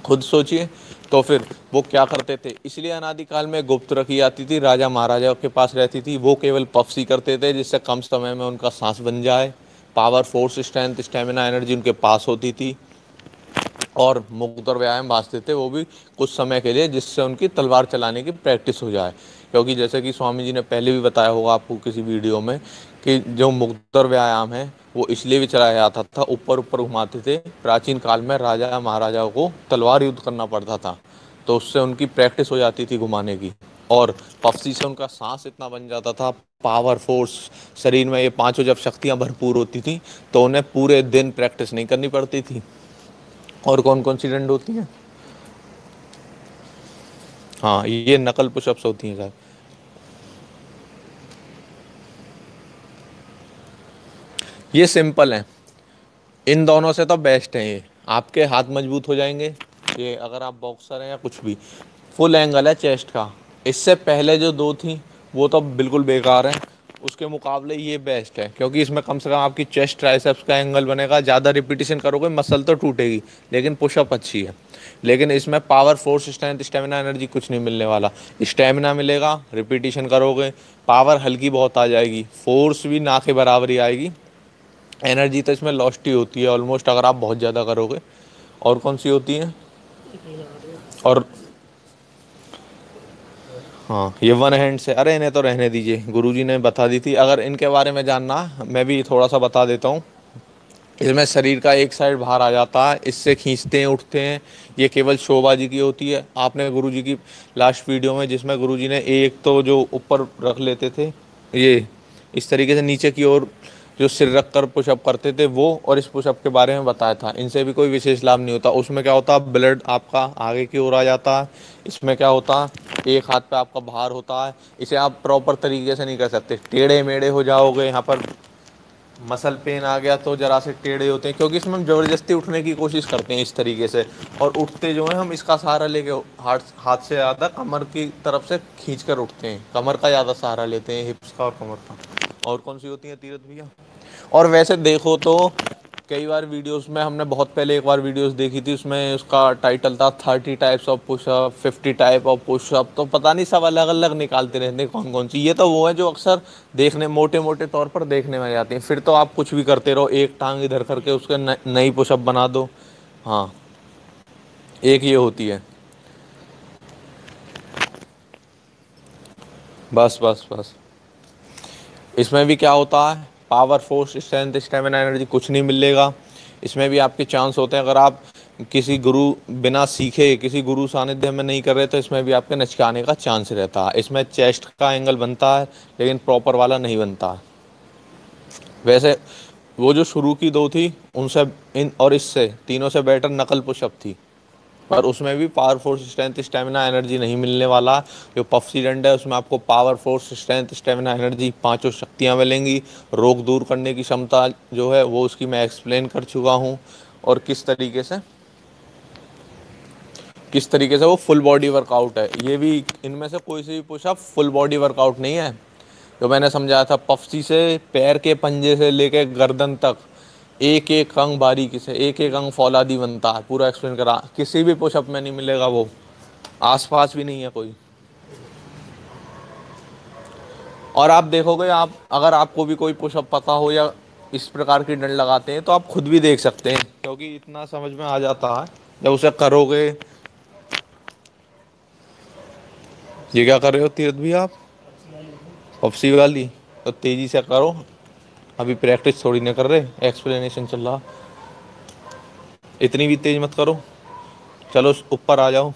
खुद सोचिए। तो फिर वो क्या करते थे, इसलिए अनादिकाल में गुप्त रखी जाती थी, राजा महाराजा के पास रहती थी। वो केवल पफसी करते थे जिससे कम समय में उनका सांस बन जाए, power, force, strength, stamina, energy उनके पास होती थी, और मुक्त और व्यायाम भाजते थे वो भी कुछ समय के लिए, जिससे उनकी तलवार चलाने की प्रैक्टिस हो जाए। क्योंकि जैसे कि स्वामी जी ने पहले भी बताया होगा आपको किसी वीडियो में कि जो मुक्तर व्यायाम है वो इसलिए भी चलाया जाता था, ऊपर ऊपर घुमाते थे। प्राचीन काल में राजा महाराजाओं को तलवार युद्ध करना पड़ता था, तो उससे उनकी प्रैक्टिस हो जाती थी घुमाने की, और पफसी से उनका सांस इतना बन जाता था, पावर फोर्स शरीर में, ये पांचों जब शक्तियां भरपूर होती थी तो उन्हें पूरे दिन प्रैक्टिस नहीं करनी पड़ती थी। और कौन कौन सी दंड होती हैं? हाँ, ये नकल पुशअप्स होती हैं साहब। ये सिंपल है, इन दोनों से तो बेस्ट है ये, आपके हाथ मजबूत हो जाएंगे। ये अगर आप बॉक्सर हैं या कुछ भी, फुल एंगल है चेस्ट का। इससे पहले जो दो थी वो तो बिल्कुल बेकार है, उसके मुकाबले ये बेस्ट है, क्योंकि इसमें कम से कम आपकी चेस्ट ट्राइसेप्स का एंगल बनेगा। ज़्यादा रिपीटिशन करोगे मसल तो टूटेगी, लेकिन पुशअप अच्छी है। लेकिन इसमें power, force, strength, stamina, energy कुछ नहीं मिलने वाला। स्टेमिना मिलेगा, रिपीटिशन करोगे, पावर हल्की बहुत आ जाएगी, फोर्स भी ना के बराबर ही आएगी, एनर्जी तो इसमें लॉस्ट ही होती है ऑलमोस्ट अगर आप बहुत ज़्यादा करोगे। और कौन सी होती है? और हाँ, ये वन हैंड से, अरे इन्हें तो रहने दीजिए, गुरुजी ने बता दी थी। अगर इनके बारे में जानना, मैं भी थोड़ा सा बता देता हूँ। इसमें शरीर का एक साइड बाहर आ जाता है, इससे खींचते हैं, उठते हैं। ये केवल शोबाजी की होती है। आपने गुरुजी की लास्ट वीडियो में, जिसमें गुरुजी ने एक तो जो ऊपर रख लेते थे, ये इस तरीके से नीचे की ओर जो सिर रख कर पुशअप करते थे वो, और इस पुशअप के बारे में बताया था। इनसे भी कोई विशेष लाभ नहीं होता। उसमें क्या होता है, ब्लड आपका आगे की ओर आ जाता है। इसमें क्या होता है, एक हाथ पे आपका भार होता है। इसे आप प्रॉपर तरीके से नहीं कर सकते, टेढ़े मेढ़े हो जाओगे। यहाँ पर मसल पेन आ गया तो जरा से टेढ़े होते हैं, क्योंकि इसमें हम ज़बरदस्ती उठने की कोशिश करते हैं इस तरीके से। और उठते जो है हम इसका सहारा लेके, हाथ से ज़्यादा कमर की तरफ से खींच कर उठते हैं, कमर का ज़्यादा सहारा लेते हैं, हिप्स का और कमर का। और कौन सी होती है तीरथ भैया? और वैसे देखो तो कई बार वीडियोस में, हमने बहुत पहले एक बार वीडियोस देखी थी, उसमें उसका टाइटल था 30 types of pushup, 50 type of pushup. तो पता नहीं सब अलग अलग निकालते रहते हैं कौन कौन सी। ये तो वो है जो अक्सर देखने, मोटे मोटे तौर पर देखने में जाती हैं। फिर तो आप कुछ भी करते रहो, एक टांग इधर करके उसके नई पुशअप बना दो। हाँ, एक ये होती है, बस बस बस। इसमें भी क्या होता है, power, force, strength, stamina, energy कुछ नहीं मिलेगा। इसमें भी आपके चांस होते हैं, अगर आप किसी गुरु बिना सीखे, किसी गुरु सानिध्य में नहीं कर रहे, तो इसमें भी आपके नचकाने का चांस रहता है। इसमें चेस्ट का एंगल बनता है, लेकिन प्रॉपर वाला नहीं बनता है। वैसे वो जो शुरू की दो थी, उनसे इन और इससे तीनों से बेटर नकल पुशअप थी, पर उसमें भी power, force, strength, stamina, energy नहीं मिलने वाला। जो पफसी डंड है उसमें आपको power, force, strength, stamina, energy पांचों शक्तियां मिलेंगी। रोग दूर करने की क्षमता जो है वो उसकी मैं एक्सप्लेन कर चुका हूं, और किस तरीके से वो फुल बॉडी वर्कआउट है। ये भी इनमें से कोई सी भी पुशअप फुल बॉडी वर्कआउट नहीं है। जो मैंने समझाया था, पफसी से पैर के पंजे से लेके गर्दन तक एक एक अंग बारीकी से, एक एक अंग फौलादी बनता है, पूरा एक्सप्लेन करा। किसी भी पुशअप में नहीं मिलेगा, वो आसपास भी नहीं है कोई। और आप देखोगे, आप अगर आपको भी कोई पुशअप पता हो या इस प्रकार की डंड लगाते हैं, तो आप खुद भी देख सकते हैं, क्योंकि इतना समझ में आ जाता है जब उसे करोगे। ये क्या कर रहे हो तीरथ भी आप? पफसी वाली तो तेजी से करो, अभी प्रैक्टिस थोड़ी ना कर रहे, एक्सप्लेनेशन चल रहा। इतनी भी तेज मत करो, चलो ऊपर आ जाओ।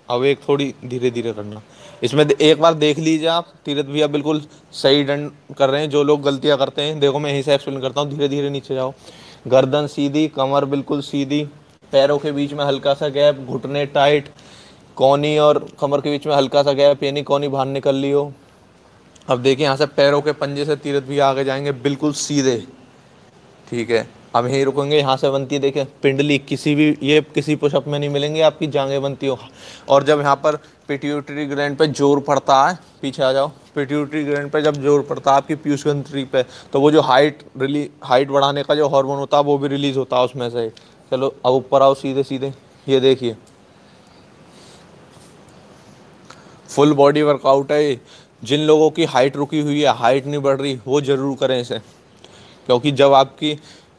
अब एक थोड़ी धीरे धीरे करना। इसमें एक बार देख लीजिए आप, तीरथ भैया बिल्कुल सही डंड कर रहे हैं। जो लोग गलतियां करते हैं, देखो मैं यहीं से एक्सप्लेन करता हूँ, धीरे धीरे नीचे जाओ, गर्दन सीधी, कमर बिल्कुल सीधी, पैरों के बीच में हल्का सा गैप, घुटने टाइट, कोहनी और कमर के बीच में हल्का सा गैप, यानी कोहनी बाहर निकल ली हो। अब देखिए, यहाँ से पैरों के पंजे से तीरथ भी आगे जाएंगे बिल्कुल सीधे, ठीक है। अब यहीं रुकेंगे, यहाँ से बनती है, देखें पिंडली, किसी भी ये किसी पुशअप में नहीं मिलेंगे, आपकी जांघें बनती हो। और जब यहाँ पर पिट्यूटरी ग्लैंड पे जोर पड़ता है, पीछे आ जाओ, पिट्यूटरी ग्लैंड पे जब जोर पड़ता है आपकी पीयूष ग्रंथि पे, तो वो जो हाइट बढ़ाने का जो हार्मोन होता है वो भी रिलीज होता है उसमें से। चलो अब ऊपर आओ सीधे सीधे, ये देखिए फुल बॉडी वर्कआउट है ये। जिन लोगों की हाइट रुकी हुई है, हाइट नहीं बढ़ रही, वो ज़रूर करें इसे, क्योंकि जब आपकी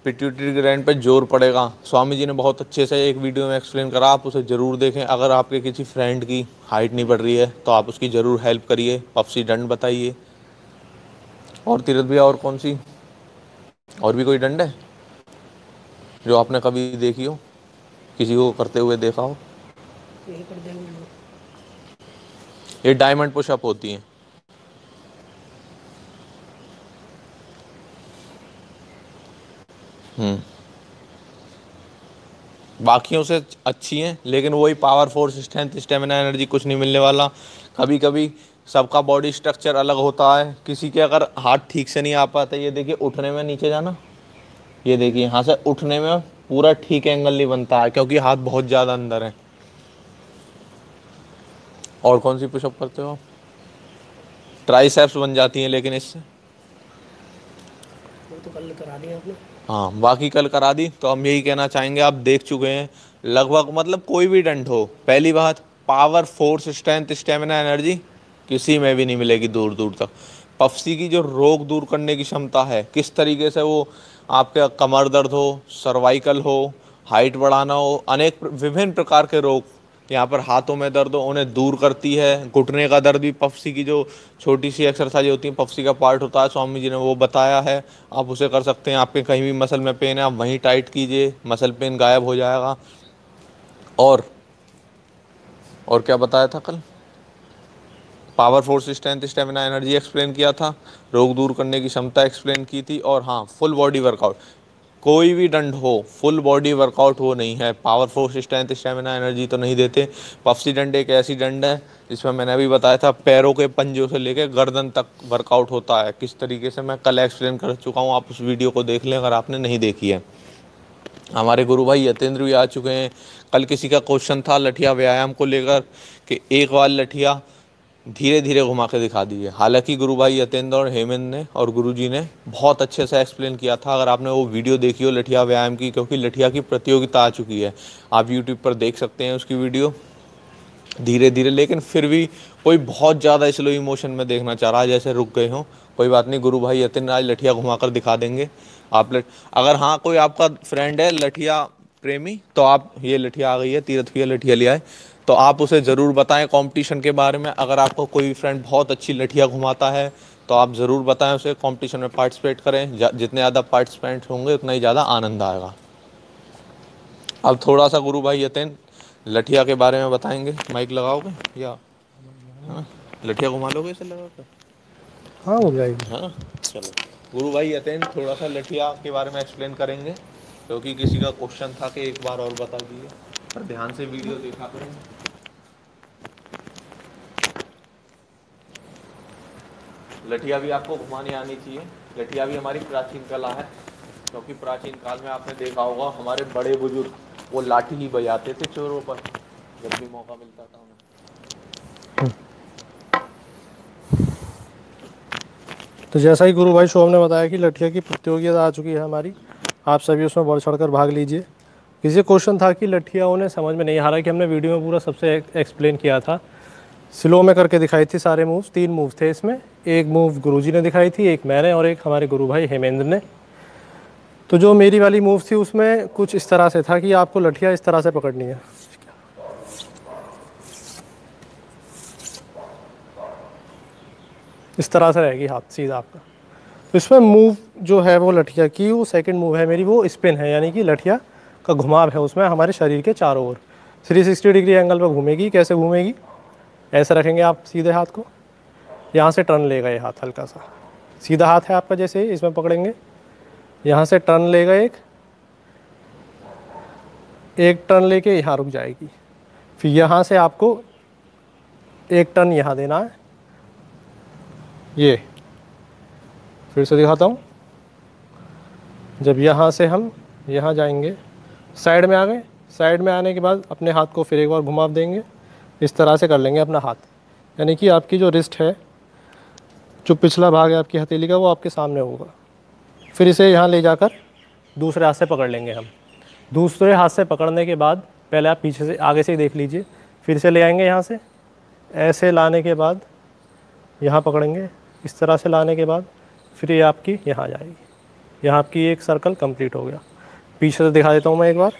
पिट्यूटरी ग्लैंड पे जोर पड़ेगा। स्वामी जी ने बहुत अच्छे से एक वीडियो में एक्सप्लेन करा, आप उसे ज़रूर देखें। अगर आपके किसी फ्रेंड की हाइट नहीं बढ़ रही है तो आप उसकी ज़रूर हेल्प करिए, पफसी डंड बताइए। और तीरथ भैया और कौन सी, और भी कोई डंड है जो आपने कभी देखी हो, किसी को करते हुए देखा हो? यही कर देंगे लोग। ये डायमंड पुशअप होती हैं। बाकियों से अच्छी हैं, लेकिन वही power, force, strength, stamina, energy कुछ नहीं मिलने वाला। कभी कभी सबका बॉडी स्ट्रक्चर अलग होता है। किसी के अगर हाथ ठीक से नहीं आ पाता, ये देखिए उठने में, नीचे जाना, ये देखिए यहाँ से उठने में पूरा ठीक एंगल नहीं बनता है क्योंकि हाथ बहुत ज़्यादा अंदर है। और कौन सी पुशअप करते हो? ट्राइसेप्स बन जाती हैं लेकिन इससे। वो तो कल करा दिया आपने। हाँ, बाकी कल करा दी। तो हम यही कहना चाहेंगे, आप देख चुके हैं लगभग, मतलब कोई भी डंड हो, पहली बात power, force, strength, stamina, energy किसी में भी नहीं मिलेगी दूर दूर तक। पफसी की जो रोग दूर करने की क्षमता है, किस तरीके से वो आपके कमर दर्द हो, सर्वाइकल हो, हाइट बढ़ाना हो, अनेक विभिन्न प्रकार के रोग, यहाँ पर हाथों में दर्द हो, उन्हें दूर करती है। घुटने का दर्द भी पफसी की जो छोटी सी एक्सरसाइज होती है, पफसी का पार्ट होता है, स्वामी जी ने वो बताया है, आप उसे कर सकते हैं। आपके कहीं भी मसल में पेन है, आप वहीं टाइट कीजिए, मसल पेन गायब हो जाएगा। और क्या बताया था कल? Power, force, strength, stamina, energy explain किया था, रोग दूर करने की क्षमता एक्सप्लेन की थी, और हाँ, फुल बॉडी वर्कआउट। कोई भी डंड हो, फुल बॉडी वर्कआउट वो नहीं है। Power, force, strength, stamina, energy तो नहीं देते। पफसी डंड एक ऐसी डंड है जिसमें मैंने अभी बताया था, पैरों के पंजों से लेकर गर्दन तक वर्कआउट होता है। किस तरीके से मैं कल एक्सप्लेन कर चुका हूँ, आप उस वीडियो को देख लें अगर आपने नहीं देखी है। हमारे गुरु भाई यतेंद्र भी आ चुके हैं। कल किसी का क्वेश्चन था लठिया व्यायाम को लेकर कि एक बार लठिया धीरे धीरे घुमा के दिखा दीजिए। हालांकि गुरु भाई यतेंद्र और हेमंत ने और गुरुजी ने बहुत अच्छे से एक्सप्लेन किया था। अगर आपने वो वीडियो देखी हो लठिया व्यायाम की, क्योंकि लठिया की प्रतियोगिता आ चुकी है, आप यूट्यूब पर देख सकते हैं उसकी वीडियो धीरे धीरे। लेकिन फिर भी कोई बहुत ज़्यादा स्लो इमोशन में देखना चाह रहा है, जैसे रुक गए हो, कोई बात नहीं, गुरु भाई यतेंद्र आज लठिया घुमा कर दिखा देंगे। आप अगर हाँ कोई आपका फ्रेंड है लठिया प्रेमी, तो आप, ये लठिया आ गई है, तीरथ भैया लठिया ले आए, तो आप उसे ज़रूर बताएं कंपटीशन के बारे में। अगर आपको कोई फ्रेंड बहुत अच्छी लठिया घुमाता है तो आप ज़रूर बताएं उसे, कंपटीशन में पार्टिसिपेट करें। जितने ज़्यादा पार्टिसिपेंट होंगे उतना ही ज़्यादा आनंद आएगा। अब थोड़ा सा गुरु भाई यतेंद्र लठिया के बारे में बताएंगे। माइक लगाओगे या लठिया घुमा लोगे इसे लगा कर? हाँ, हो जाएगी। हाँ, चलो गुरु भाई यतेंद्र थोड़ा सा लठिया के बारे में एक्सप्लेन करेंगे, क्योंकि किसी का क्वेश्चन था कि एक बार और बता दीजिए, पर ध्यान से वीडियो देखा करें। लठिया भी आपको घुमाने आनी चाहिए। लठिया भी हमारी प्राचीन कला है, क्योंकि प्राचीन काल में आपने देखा होगा हमारे बड़े बुजुर्ग वो लाठी ही बजाते थे चोरों पर जब भी मौका मिलता था उन्हें। तो जैसा ही गुरु भाई शोभ ने बताया कि लठिया की प्रतियोगिता आ चुकी है हमारी, आप सभी उसमें बढ़ चढ़कर भाग लीजिए। किसी क्वेश्चन था कि लठिया उन्हें समझ में नहीं आ रहा, कि हमने वीडियो में पूरा सबसे एक्सप्लेन किया था, स्लो में करके दिखाई थी सारे मूव्स। 3 मूव थे इसमें, एक मूव गुरुजी ने दिखाई थी, एक मैंने, और एक हमारे गुरु भाई हेमेंद्र ने। तो जो मेरी वाली मूव थी उसमें कुछ इस तरह से था कि आपको लठिया इस तरह से पकड़नी है, इस तरह से रहेगी हाथ सीधा आपका। तो इसमें मूव जो है वो लठिया की, वो सेकंड मूव है मेरी, वो स्पिन है, यानी कि लठिया का घुमाव है उसमें हमारे शरीर के चारों ओर 360 डिग्री एंगल पर घूमेगी। कैसे घूमेगी? ऐसे रखेंगे आप सीधे हाथ को, यहाँ से टर्न लेगा ये हाथ, हल्का सा सीधा हाथ है आपका, जैसे इसमें पकड़ेंगे, यहाँ से टर्न लेगा, एक टर्न लेके यहाँ रुक जाएगी। फिर यहाँ से आपको एक टर्न यहाँ देना है। ये फिर से दिखाता हूँ। जब यहाँ से हम यहाँ जाएंगे, साइड में आ गए, साइड में आने के बाद अपने हाथ को फिर एक बार घुमा देंगे, इस तरह से कर लेंगे अपना हाथ, यानी कि आपकी जो रिस्ट है, जो पिछला भाग है आपकी हथेली का, वो आपके सामने होगा। फिर इसे यहाँ ले जाकर दूसरे हाथ से पकड़ लेंगे हम। दूसरे हाथ से पकड़ने के बाद पहले आप पीछे से, आगे से ही देख लीजिए, फिर से ले आएंगे यहाँ से, ऐसे लाने के बाद यहाँ पकड़ेंगे, इस तरह से लाने के बाद फिर ये आपकी यहाँ जाएगी। यहाँ आपकी एक सर्कल कंप्लीट हो गया। पीछे से दिखा देता हूँ मैं एक बार।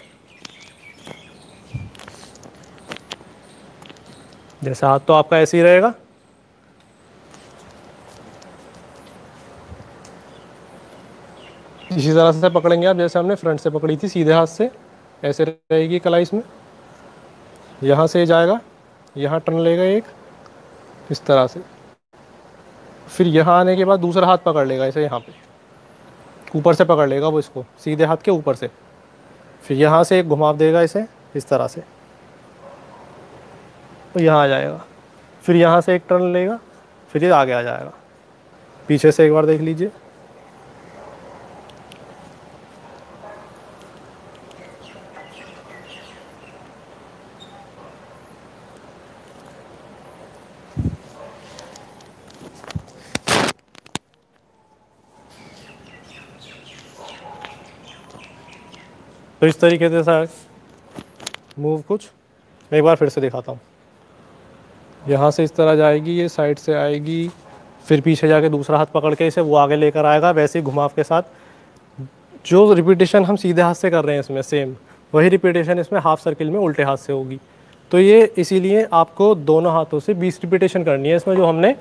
जैसे हाथ तो आपका ऐसे ही रहेगा, इसी तरह से पकड़ेंगे आप जैसे हमने फ्रंट से पकड़ी थी, सीधे हाथ से ऐसे रहेगी कलाई इसमें। यहाँ से जाएगा, यहाँ टर्न लेगा एक इस तरह से, फिर यहाँ आने के बाद दूसरा हाथ पकड़ लेगा ऐसे, यहाँ पे ऊपर से पकड़ लेगा वो इसको, सीधे हाथ के ऊपर से। फिर यहाँ से एक घुमाव देगा इसे इस तरह से, तो यहाँ आ जाएगा। फिर यहाँ से एक टर्न लेगा, फिर ये आगे आ जाएगा। पीछे से एक बार देख लीजिए। तो इस तरीके से सर मूव कुछ मैं एक बार फिर से दिखाता हूँ। यहाँ से इस तरह जाएगी, ये साइड से आएगी, फिर पीछे जाके दूसरा हाथ पकड़ के इसे वो आगे लेकर आएगा, वैसे ही घुमाव के साथ। जो रिपीटेशन हम सीधे हाथ से कर रहे हैं इसमें सेम वही रिपीटेशन इसमें हाफ सर्किल में उल्टे हाथ से होगी। तो ये इसीलिए आपको दोनों हाथों से 20 रिपीटेशन करनी है इसमें। जो हमने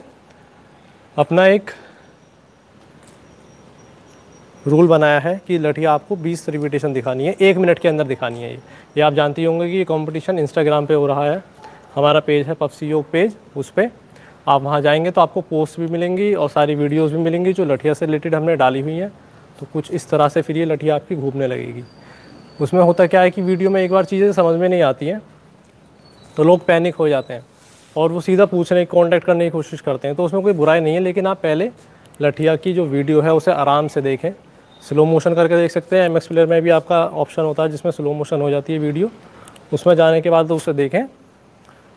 अपना एक रूल बनाया है कि लठिया आपको 20 रिपीटेशन दिखानी है, 1 मिनट के अंदर दिखानी है। ये आप जानती होंगे कि ये कंपटीशन इंस्टाग्राम पे हो रहा है। हमारा पेज है पफसी योग पेज, उस पर आप वहाँ जाएंगे तो आपको पोस्ट भी मिलेंगी और सारी वीडियोस भी मिलेंगी जो लठिया से रिलेटेड हमने डाली हुई हैं। तो कुछ इस तरह से फिर ये लठिया आपकी घूमने लगेगी। उसमें होता क्या है कि वीडियो में एक बार चीज़ें समझ में नहीं आती हैं तो लोग पैनिक हो जाते हैं और वो सीधा पूछने की, कॉन्टैक्ट करने की कोशिश करते हैं। तो उसमें कोई बुराई नहीं है, लेकिन आप पहले लठिया की जो वीडियो है उसे आराम से देखें। स्लो मोशन करके देख सकते हैं। MX प्लेयर में भी आपका ऑप्शन होता है जिसमें स्लो मोशन हो जाती है वीडियो। उसमें जाने के बाद तो उसे देखें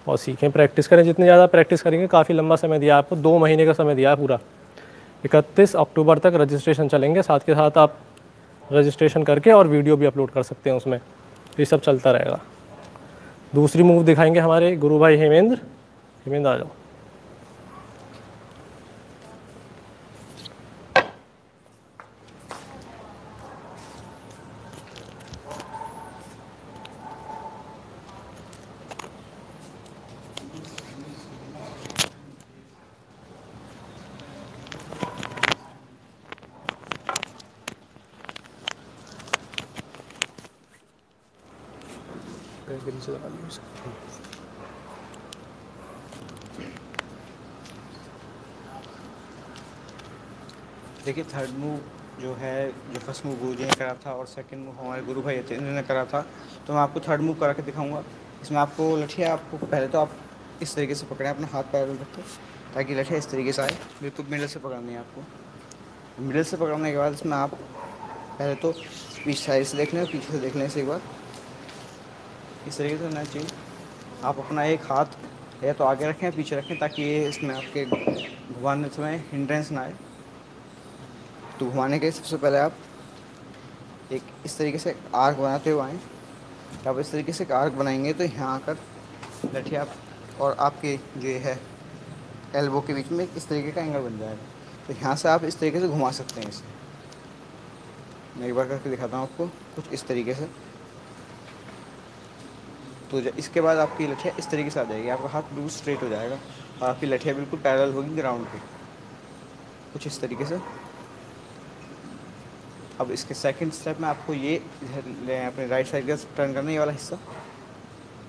और सीखें, प्रैक्टिस करें। जितनी ज़्यादा प्रैक्टिस करेंगे, काफ़ी लंबा समय दिया आपको, 2 महीने का समय दिया है पूरा। 31 अक्टूबर तक रजिस्ट्रेशन चलेंगे, साथ के साथ आप रजिस्ट्रेशन करके और वीडियो भी अपलोड कर सकते हैं उसमें। ये सब चलता रहेगा। दूसरी मूव दिखाएंगे हमारे गुरु भाई हेमेंद्र। हेमेंद्र आ जाओ। देखिए, थर्ड मूव जो है, जो फर्स्ट मूव गुरु जी ने करा था और सेकंड मूव हमारे गुरु भाई यतेंद्र ने करा था, तो मैं आपको थर्ड मूव करा के दिखाऊंगा। इसमें आपको लठिया, आपको पहले तो आप इस तरीके से पकड़ें, अपना हाथ पैर रखें ताकि लठिया इस तरीके से आए। बिल्कुल मिडल से पकड़नी है आपको। मिडल से पकड़ने के बाद इसमें आप पहले तो पीछे साइड से देख लें, पीछे से देख लें से एक बार। इस तरीके से होना चाहिए। आप अपना एक हाथ या तो आगे रखें, पीछे रखें, ताकि ये इसमें आपके घुमाने समय हिंड्रेंस ना आए। तो घुमाने के सबसे पहले आप एक इस तरीके से आर्क बनाते हुए आएँ। जब आप इस तरीके से एक आर्क बनाएंगे तो यहाँ आकर लठिया और आपके जो है एल्बो के बीच में इस तरीके का एंगल बन जाएगा। तो यहाँ से आप इस तरीके से घुमा सकते हैं इसे। मैं एक बार करके दिखाता हूँ आपको कुछ इस तरीके से। तो इसके बाद आपकी लठिया इस तरीके से आ जाएगी, आपका हाथ बिल्कुल स्ट्रेट हो जाएगा और आपकी लठिया बिल्कुल पैरेलल होगी ग्राउंड पे, कुछ इस तरीके से। अब इसके सेकंड स्टेप में आपको ये अपने राइट साइड का टर्न करना है, ये वाला हिस्सा,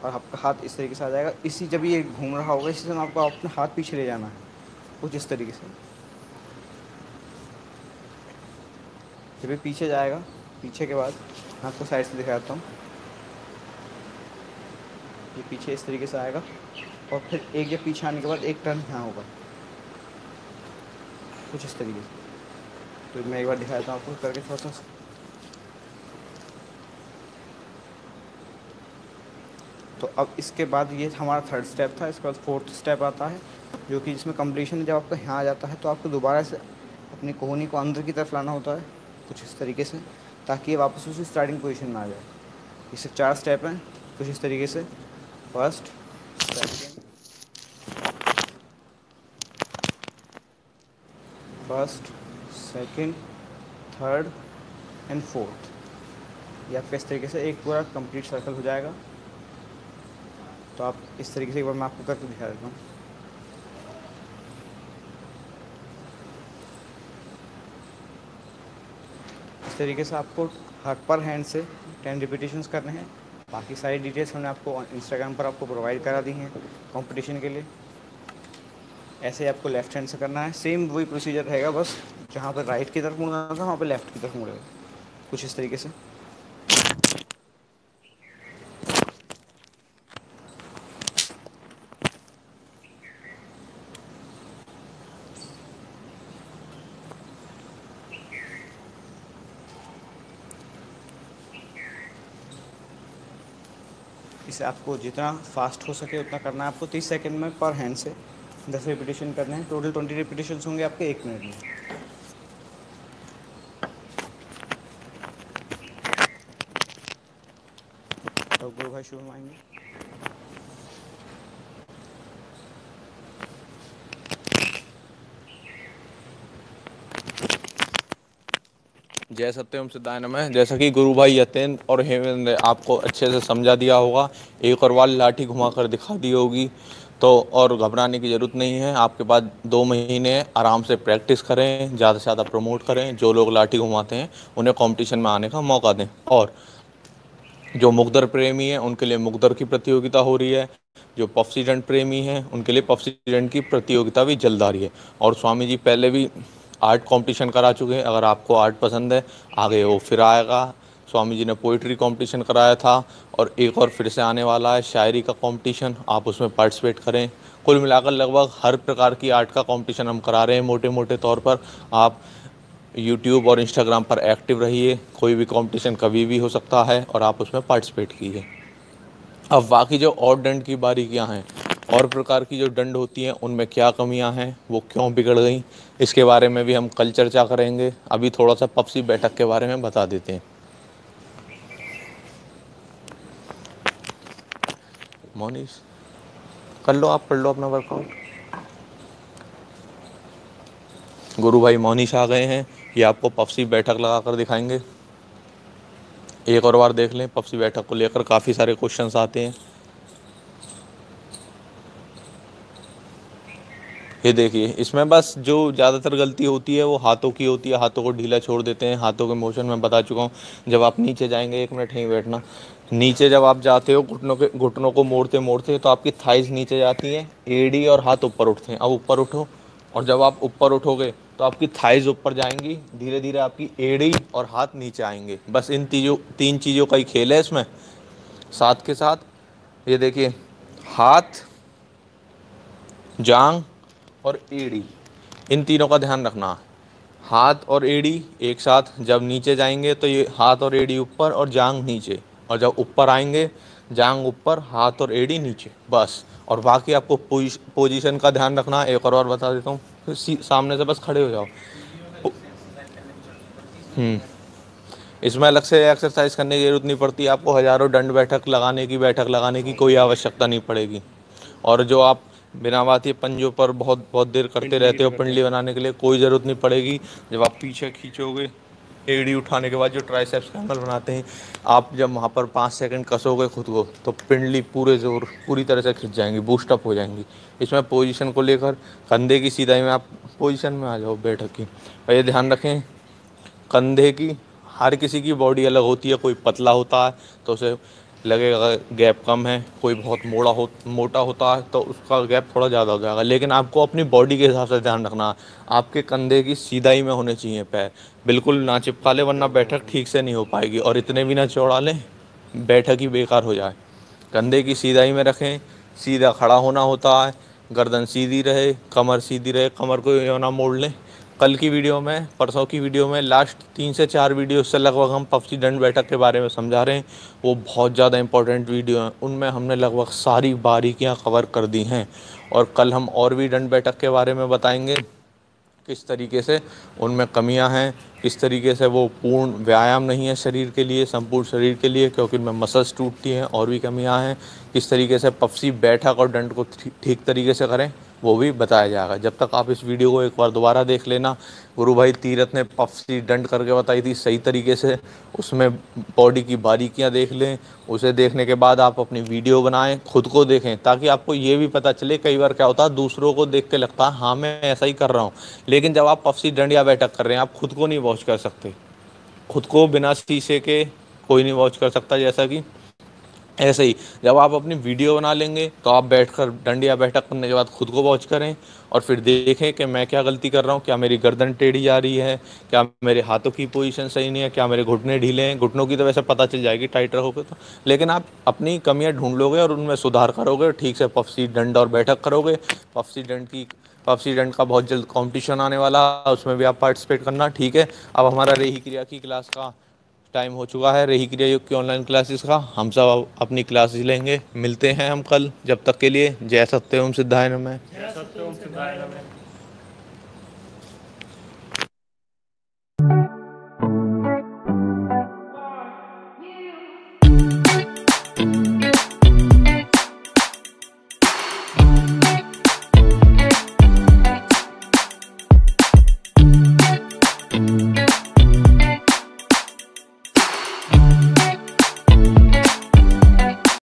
और आपका हाथ इस तरीके से आ जाएगा। इसी जब ये घूम रहा होगा इसी समय आपको अपना हाथ पीछे ले जाना है, कुछ इस तरीके से। जब ये पीछे जाएगा, पीछे के बाद मैं आपको साइड से दिखाता हूँ। ये पीछे इस तरीके से आएगा और फिर एक जब पीछे आने के बाद एक टर्न यहाँ होगा, कुछ इस तरीके से। तो मैं एक बार दिखाता हूँ आपको करके थोड़ा सा। तो अब इसके बाद ये हमारा थर्ड स्टेप था। इसके बाद फोर्थ स्टेप आता है जो कि जिसमें कंप्लीशन जब आपका यहाँ आ जाता है तो आपको दोबारा से अपनी कोहनी को अंदर की तरफ लाना होता है, कुछ इस तरीके से, ताकि ये वापस उसी स्टार्टिंग पोजीशन में आ जाए। इससे 4 स्टेप हैं, कुछ इस तरीके से। First, second, third and fourth. ये आपका इस तरीके से एक पूरा कंप्लीट सर्कल हो जाएगा। तो आप इस तरीके से एक बार मैं आपको करके दिखा देता हूँ। इस तरीके से आपको हर पर हैंड से 10 रिपीटेशंस करने हैं। बाकी सारी डिटेल्स हमने आपको इंस्टाग्राम पर आपको प्रोवाइड करा दी हैं कंपटीशन के लिए। ऐसे ही आपको लेफ्ट हैंड से करना है, सेम वही प्रोसीजर रहेगा, बस जहाँ पर राइट की तरफ मुड़ना था वहाँ पर लेफ्ट की तरफ मुड़ेगा, कुछ इस तरीके से। इसे आपको जितना फास्ट हो सके उतना करना है आपको। 30 सेकंड में पर हैंड से 10 रिपीटेशन करने हैं। टोटल 20 रिपीटेशंस होंगे आपके 1 मिनट में। तो गुरु भाई शुरू आएंगे। जय सत्यम सिद्धाय नमः। जैसा कि गुरु भाई यतेन और हेमेंद्र ने आपको अच्छे से समझा दिया होगा, एक और बार लाठी घुमाकर दिखा दी होगी, तो और घबराने की ज़रूरत नहीं है। आपके पास 2 महीने आराम से प्रैक्टिस करें, ज़्यादा से ज़्यादा प्रमोट करें। जो लोग लाठी घुमाते हैं उन्हें कंपटीशन में आने का मौका दें। और जो मुकदर प्रेमी हैं उनके लिए मुकदर की प्रतियोगिता हो रही है। जो पफसीडेंट प्रेमी हैं उनके लिए पफसीडेंट की प्रतियोगिता भी जल्द आ रही है। और स्वामी जी पहले भी आर्ट कंपटीशन करा चुके हैं। अगर आपको आर्ट पसंद है आगे वो फिर आएगा। स्वामी जी ने पोइट्री कंपटीशन कराया था और एक और फिर से आने वाला है शायरी का कंपटीशन, आप उसमें पार्टिसिपेट करें। कुल मिलाकर लगभग हर प्रकार की आर्ट का कंपटीशन हम करा रहे हैं मोटे मोटे तौर पर। आप यूट्यूब और इंस्टाग्राम पर एक्टिव रहिए, कोई भी कंपटीशन कभी भी हो सकता है और आप उसमें पार्टिसिपेट कीजिए। अब बाकी जो और दंड की बारीकियां हैं और प्रकार की जो दंड होती हैं उनमें क्या कमियां हैं, वो क्यों बिगड़ गई, इसके बारे में भी हम कल चर्चा करेंगे। अभी थोड़ा सा पफसी बैठक के बारे में बता देते हैं। मोनीश कर लो, आप कर लो अपना वर्कआउट। गुरु भाई मोनीश आ गए हैं, ये आपको पफसी बैठक लगा कर दिखाएंगे। एक और बार देख लें, पफसी बैठक को लेकर काफ़ी सारे क्वेश्चंस आते हैं। ये देखिए, इसमें बस जो ज़्यादातर गलती होती है वो हाथों की होती है। हाथों को ढीला छोड़ देते हैं। हाथों के मोशन में बता चुका हूँ। जब आप नीचे जाएंगे, 1 मिनट यहीं बैठना, नीचे जब आप जाते हो घुटनों को मोड़ते मोड़ते तो आपकी थाइज नीचे जाती हैं, एड़ी और हाथ ऊपर उठते हैं। अब ऊपर उठो, और जब आप ऊपर उठोगे तो आपकी थाइज ऊपर जाएंगी, धीरे धीरे आपकी एड़ी और हाथ नीचे आएंगे। बस इन 3 चीज़ों का ही खेल है इसमें। साथ के साथ ये देखिए, हाथ, जांग और एड़ी, इन तीनों का ध्यान रखना। हाथ और एड़ी एक साथ जब नीचे जाएंगे तो ये हाथ और एड़ी ऊपर और जांग नीचे, और जब ऊपर आएंगे जांग ऊपर, हाथ और एड़ी नीचे, बस। और बाकी आपको पोजीशन का ध्यान रखना। एक और बार बता देता हूँ, सामने से बस खड़े हो जाओ। इसमें अलग से एक्सरसाइज करने की जरूरत नहीं पड़ती। आपको हज़ारों दंड बैठक लगाने की कोई आवश्यकता नहीं पड़ेगी। और जो आप बिना बात ये पंजों पर बहुत बहुत देर करते रहते हो पिंडली बनाने के लिए, कोई ज़रूरत नहीं पड़ेगी। जब आप पीछे खींचोगे, एड़ी उठाने के बाद जो ट्राइसेप्स का एंगल बनाते हैं, आप जब वहाँ पर 5 सेकंड कसोगे खुद को तो पिंडली पूरी तरह से खिंच जाएंगी, बूस्टअप हो जाएंगी। इसमें पोजीशन को लेकर कंधे की सीधाई में आप पोजीशन में आ जाओ बैठक की। और ये ध्यान रखें, कंधे की हर किसी की बॉडी अलग होती है। कोई पतला होता है तो उसे लगेगा गैप कम है, कोई बहुत मोटा होता है तो उसका गैप थोड़ा ज़्यादा हो जाएगा। लेकिन आपको अपनी बॉडी के हिसाब से ध्यान रखना। आपके कंधे की सीधाई में होने चाहिए पैर, बिल्कुल ना चिपका ले, वरना बैठक ठीक से नहीं हो पाएगी। और इतने भी ना चौड़ा लें, बैठक ही बेकार हो जाए। कंधे की सीधाई में रखें, सीधा खड़ा होना होता है, गर्दन सीधी रहे, कमर सीधी रहे, कमर को यूँ ना मोड़ लें। कल की वीडियो में, परसों की वीडियो में, लास्ट 3 से 4 वीडियो से लगभग हम पफसी दंड बैठक के बारे में समझा रहे हैं। वो बहुत ज़्यादा इंपॉर्टेंट वीडियो हैं, उनमें हमने लगभग सारी बारीकियां कवर कर दी हैं। और कल हम और भी दंड बैठक के बारे में बताएंगे, किस तरीके से उनमें कमियां हैं, किस तरीके से वो पूर्ण व्यायाम नहीं है शरीर के लिए, संपूर्ण शरीर के लिए, क्योंकि उनमें मसल्स टूटती हैं, और भी कमियां हैं। किस तरीके से पफसी बैठक और दंड को ठीक तरीके से करें, वो भी बताया जाएगा। जब तक आप इस वीडियो को एक बार दोबारा देख लेना। गुरु भाई तीरथ ने पफसी डंड करके बताई थी सही तरीके से, उसमें बॉडी की बारीकियां देख लें। उसे देखने के बाद आप अपनी वीडियो बनाएं, खुद को देखें, ताकि आपको ये भी पता चले। कई बार क्या होता है, दूसरों को देख के लगता है हाँ मैं ऐसा ही कर रहा हूँ, लेकिन जब आप पफसी डंड या बैठक कर रहे हैं, आप खुद को नहीं वॉच कर सकते। खुद को बिना शीशे के कोई नहीं वॉच कर सकता। जैसा कि ऐसे ही जब आप अपनी वीडियो बना लेंगे तो आप बैठकर डंड या बैठक करने के बाद खुद को वॉच करें और फिर देखें कि मैं क्या गलती कर रहा हूँ। क्या मेरी गर्दन टेढ़ी जा रही है, क्या मेरे हाथों की पोजीशन सही नहीं है, क्या मेरे घुटने ढीले हैं। घुटनों की तो वैसे पता चल जाएगी टाइट रखोगे तो, लेकिन आप अपनी कमियाँ ढूंढ लोगे और उनमें सुधार करोगे। ठीक से पफसी डंड और बैठक करोगे। पफसी डंड का बहुत जल्द कॉम्पिटिशन आने वाला है, उसमें भी आप पार्टिसिपेट करना। ठीक है, अब हमारा रेही क्रिया की क्लास का टाइम हो चुका है, रेही क्रिया योग की ऑनलाइन क्लासेस का। हम सब अपनी क्लासेस लेंगे। मिलते हैं हम कल। जब तक के लिए जय सत्यम सिद्धाय नमः।